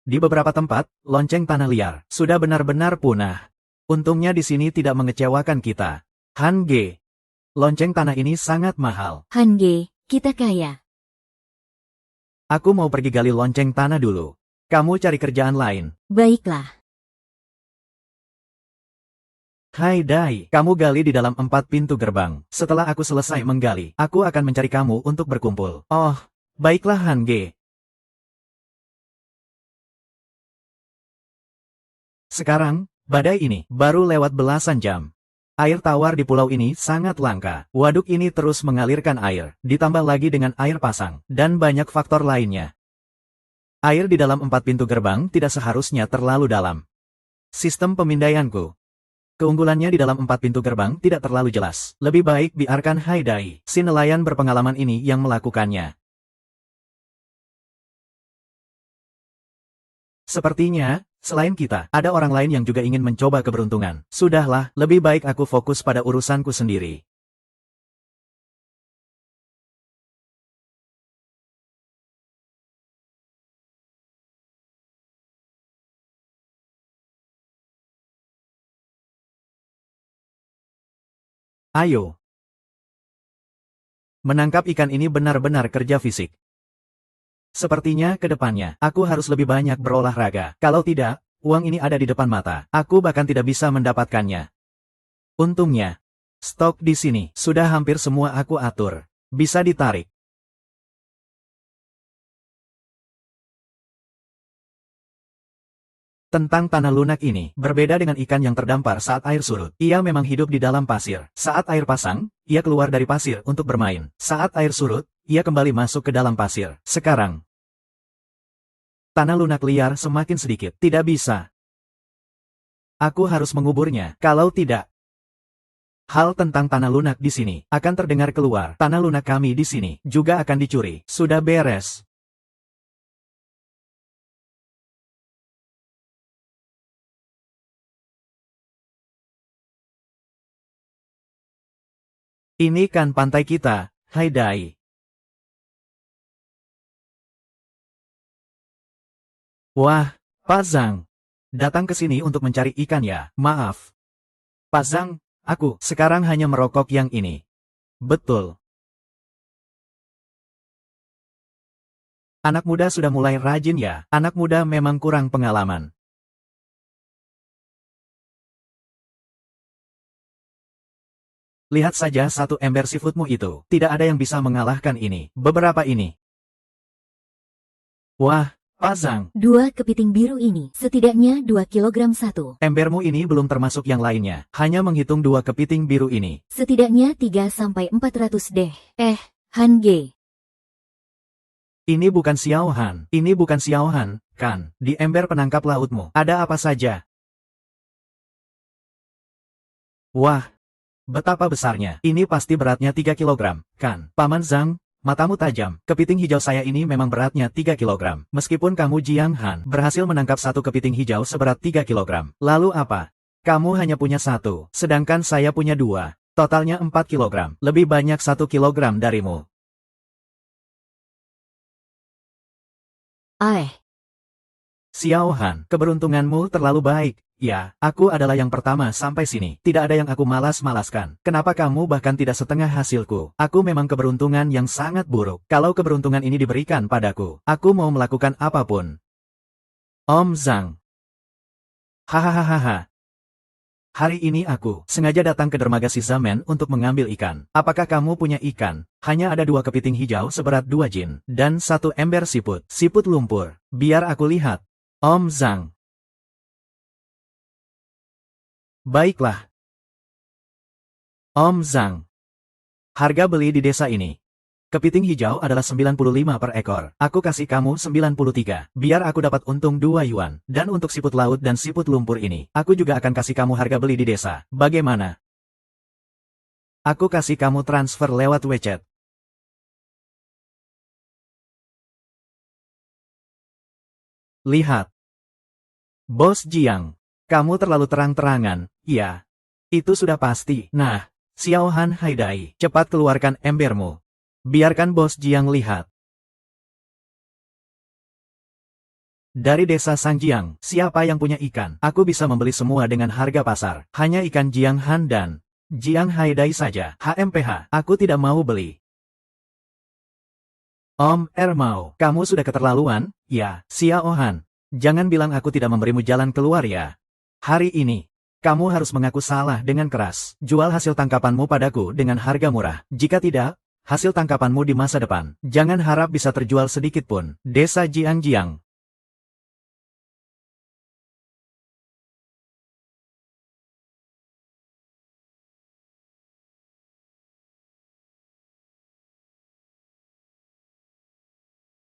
Di beberapa tempat, lonceng tanah liar sudah benar-benar punah. Untungnya di sini tidak mengecewakan kita. Han Ge, lonceng tanah ini sangat mahal. Han Ge, kita kaya. Aku mau pergi gali lonceng tanah dulu. Kamu cari kerjaan lain. Baiklah. Hai Dai, kamu gali di dalam 4 pintu gerbang. Setelah aku selesai menggali, aku akan mencari kamu untuk berkumpul. Oh, baiklah Han Ge. Sekarang, badai ini baru lewat belasan jam. Air tawar di pulau ini sangat langka. Waduk ini terus mengalirkan air, ditambah lagi dengan air pasang, dan banyak faktor lainnya. Air di dalam 4 pintu gerbang tidak seharusnya terlalu dalam. Sistem pemindaianku. Keunggulannya di dalam 4 pintu gerbang tidak terlalu jelas. Lebih baik biarkan Haidai, si nelayan berpengalaman ini yang melakukannya. Sepertinya, selain kita, ada orang lain yang juga ingin mencoba keberuntungan. Sudahlah, lebih baik aku fokus pada urusanku sendiri. Ayo. Menangkap ikan ini benar-benar kerja fisik. Sepertinya ke depannya, aku harus lebih banyak berolahraga. Kalau tidak, uang ini ada di depan mata. Aku bahkan tidak bisa mendapatkannya. Untungnya, stok di sini sudah hampir semua aku atur. Bisa ditarik. Tentang tanah lunak ini, berbeda dengan ikan yang terdampar saat air surut. Ia memang hidup di dalam pasir. Saat air pasang, ia keluar dari pasir untuk bermain. Saat air surut, ia kembali masuk ke dalam pasir. Sekarang, tanah lunak liar semakin sedikit. Tidak bisa. Aku harus menguburnya. Kalau tidak, hal tentang tanah lunak di sini akan terdengar keluar. Tanah lunak kami di sini juga akan dicuri. Sudah beres. Ini kan pantai kita, Haidai. Wah, Pak Zhang. Datang ke sini untuk mencari ikan ya, maaf. Pak Zhang, aku sekarang hanya merokok yang ini. Betul. Anak muda sudah mulai rajin ya, anak muda memang kurang pengalaman. Lihat saja satu ember seafoodmu itu, tidak ada yang bisa mengalahkan ini. Beberapa ini. Wah, Pak Zhang, 2 kepiting biru ini, setidaknya 2 kilogram satu. embermu ini belum termasuk yang lainnya. Hanya menghitung 2 kepiting biru ini. Setidaknya 3-400 deh. Han Ge. Ini bukan Xiao Han. Ini bukan Xiao Han, kan? Di ember penangkap lautmu, ada apa saja? Wah, betapa besarnya. Ini pasti beratnya 3 kilogram, kan? Paman Zhang, matamu tajam. Kepiting hijau saya ini memang beratnya 3 kilogram. Meskipun kamu Jiang Han berhasil menangkap satu kepiting hijau seberat 3 kilogram. Lalu apa? Kamu hanya punya satu, sedangkan saya punya dua. Totalnya 4 kilogram. Lebih banyak 1 kilogram darimu. Xiao Han, keberuntunganmu terlalu baik. Ya, aku adalah yang pertama sampai sini. Tidak ada yang aku malas-malaskan. Kenapa kamu bahkan tidak setengah hasilku? Aku memang keberuntungan yang sangat buruk. Kalau keberuntungan ini diberikan padaku, aku mau melakukan apapun. Om Zhang. Hahaha. Hari ini aku sengaja datang ke dermaga Shizamen untuk mengambil ikan. Apakah kamu punya ikan? Hanya ada 2 kepiting hijau seberat 2 jin, dan 1 ember siput. Siput lumpur. Biar aku lihat. Om Zhang. Baiklah. Om Zhang. Harga beli di desa ini. Kepiting hijau adalah 95 per ekor. Aku kasih kamu 93. Biar aku dapat untung 2 yuan. Dan untuk siput laut dan siput lumpur ini, aku juga akan kasih kamu harga beli di desa. Bagaimana? Aku kasih kamu transfer lewat WeChat. Lihat. Bos Jiang. Kamu terlalu terang-terangan. Iya. Itu sudah pasti. Nah, Xiao Han Haidai, cepat keluarkan embermu. Biarkan Bos Jiang lihat. Dari desa Sangjiang, siapa yang punya ikan? Aku bisa membeli semua dengan harga pasar. Hanya ikan Jiang Han dan Jiang Haidai saja. HMPH, aku tidak mau beli. Om Ermau, kamu sudah keterlaluan? Ya, Xiao Han. Jangan bilang aku tidak memberimu jalan keluar ya. Hari ini, kamu harus mengaku salah dengan keras. Jual hasil tangkapanmu padaku dengan harga murah. Jika tidak, hasil tangkapanmu di masa depan, jangan harap bisa terjual sedikit pun. Desa Jiang-Jiang.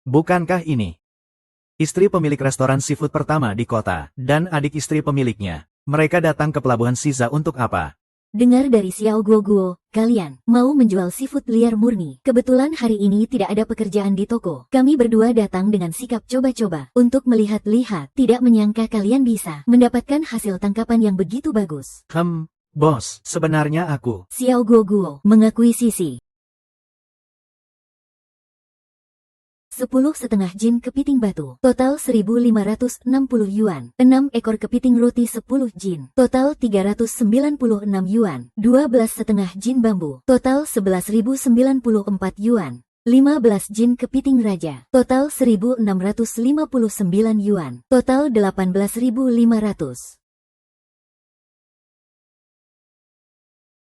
Bukankah ini? istri pemilik restoran seafood pertama di kota, dan adik istri pemiliknya. Mereka datang ke pelabuhan Shiza untuk apa? Dengar dari Xiao Guo, kalian mau menjual seafood liar murni. Kebetulan hari ini tidak ada pekerjaan di toko. Kami berdua datang dengan sikap coba-coba untuk melihat-lihat. Tidak menyangka kalian bisa mendapatkan hasil tangkapan yang begitu bagus. Bos, sebenarnya aku. Xiao Guo mengakui sisi. 10,5 jin kepiting batu, total 1.560 yuan, 6 ekor kepiting roti 10 jin, total 396 yuan, 12,5 jin bambu, total 11.094 yuan, 15 jin kepiting raja, total 1.659 yuan, total 18.500.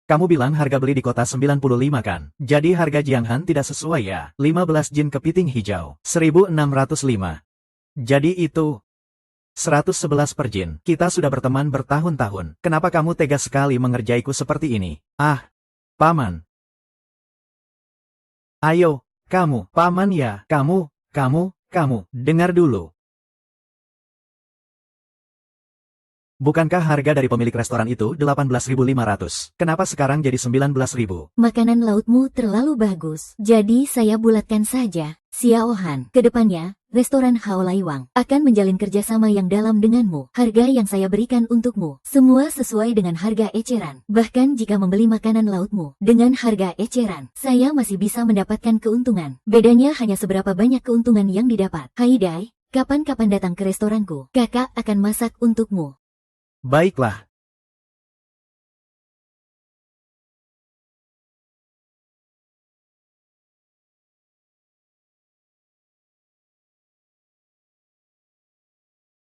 Kamu bilang harga beli di kota 95 kan? Jadi harga Jianghan tidak sesuai ya? 15 jin kepiting hijau, 1.605. Jadi itu 111 per jin. Kita sudah berteman bertahun-tahun. Kenapa kamu tega sekali mengerjaiku seperti ini? Paman. Ayo, kamu, paman ya, kamu, dengar dulu. Bukankah harga dari pemilik restoran itu 18.500? Kenapa sekarang jadi 19.000? Makanan lautmu terlalu bagus, jadi saya bulatkan saja. Xiao Han, kedepannya, restoran Hao Lai Wang akan menjalin kerjasama yang dalam denganmu. Harga yang saya berikan untukmu, semua sesuai dengan harga eceran. Bahkan jika membeli makanan lautmu dengan harga eceran, saya masih bisa mendapatkan keuntungan. Bedanya hanya seberapa banyak keuntungan yang didapat. Hai Dai, kapan-kapan datang ke restoranku, kakak akan masak untukmu. Baiklah,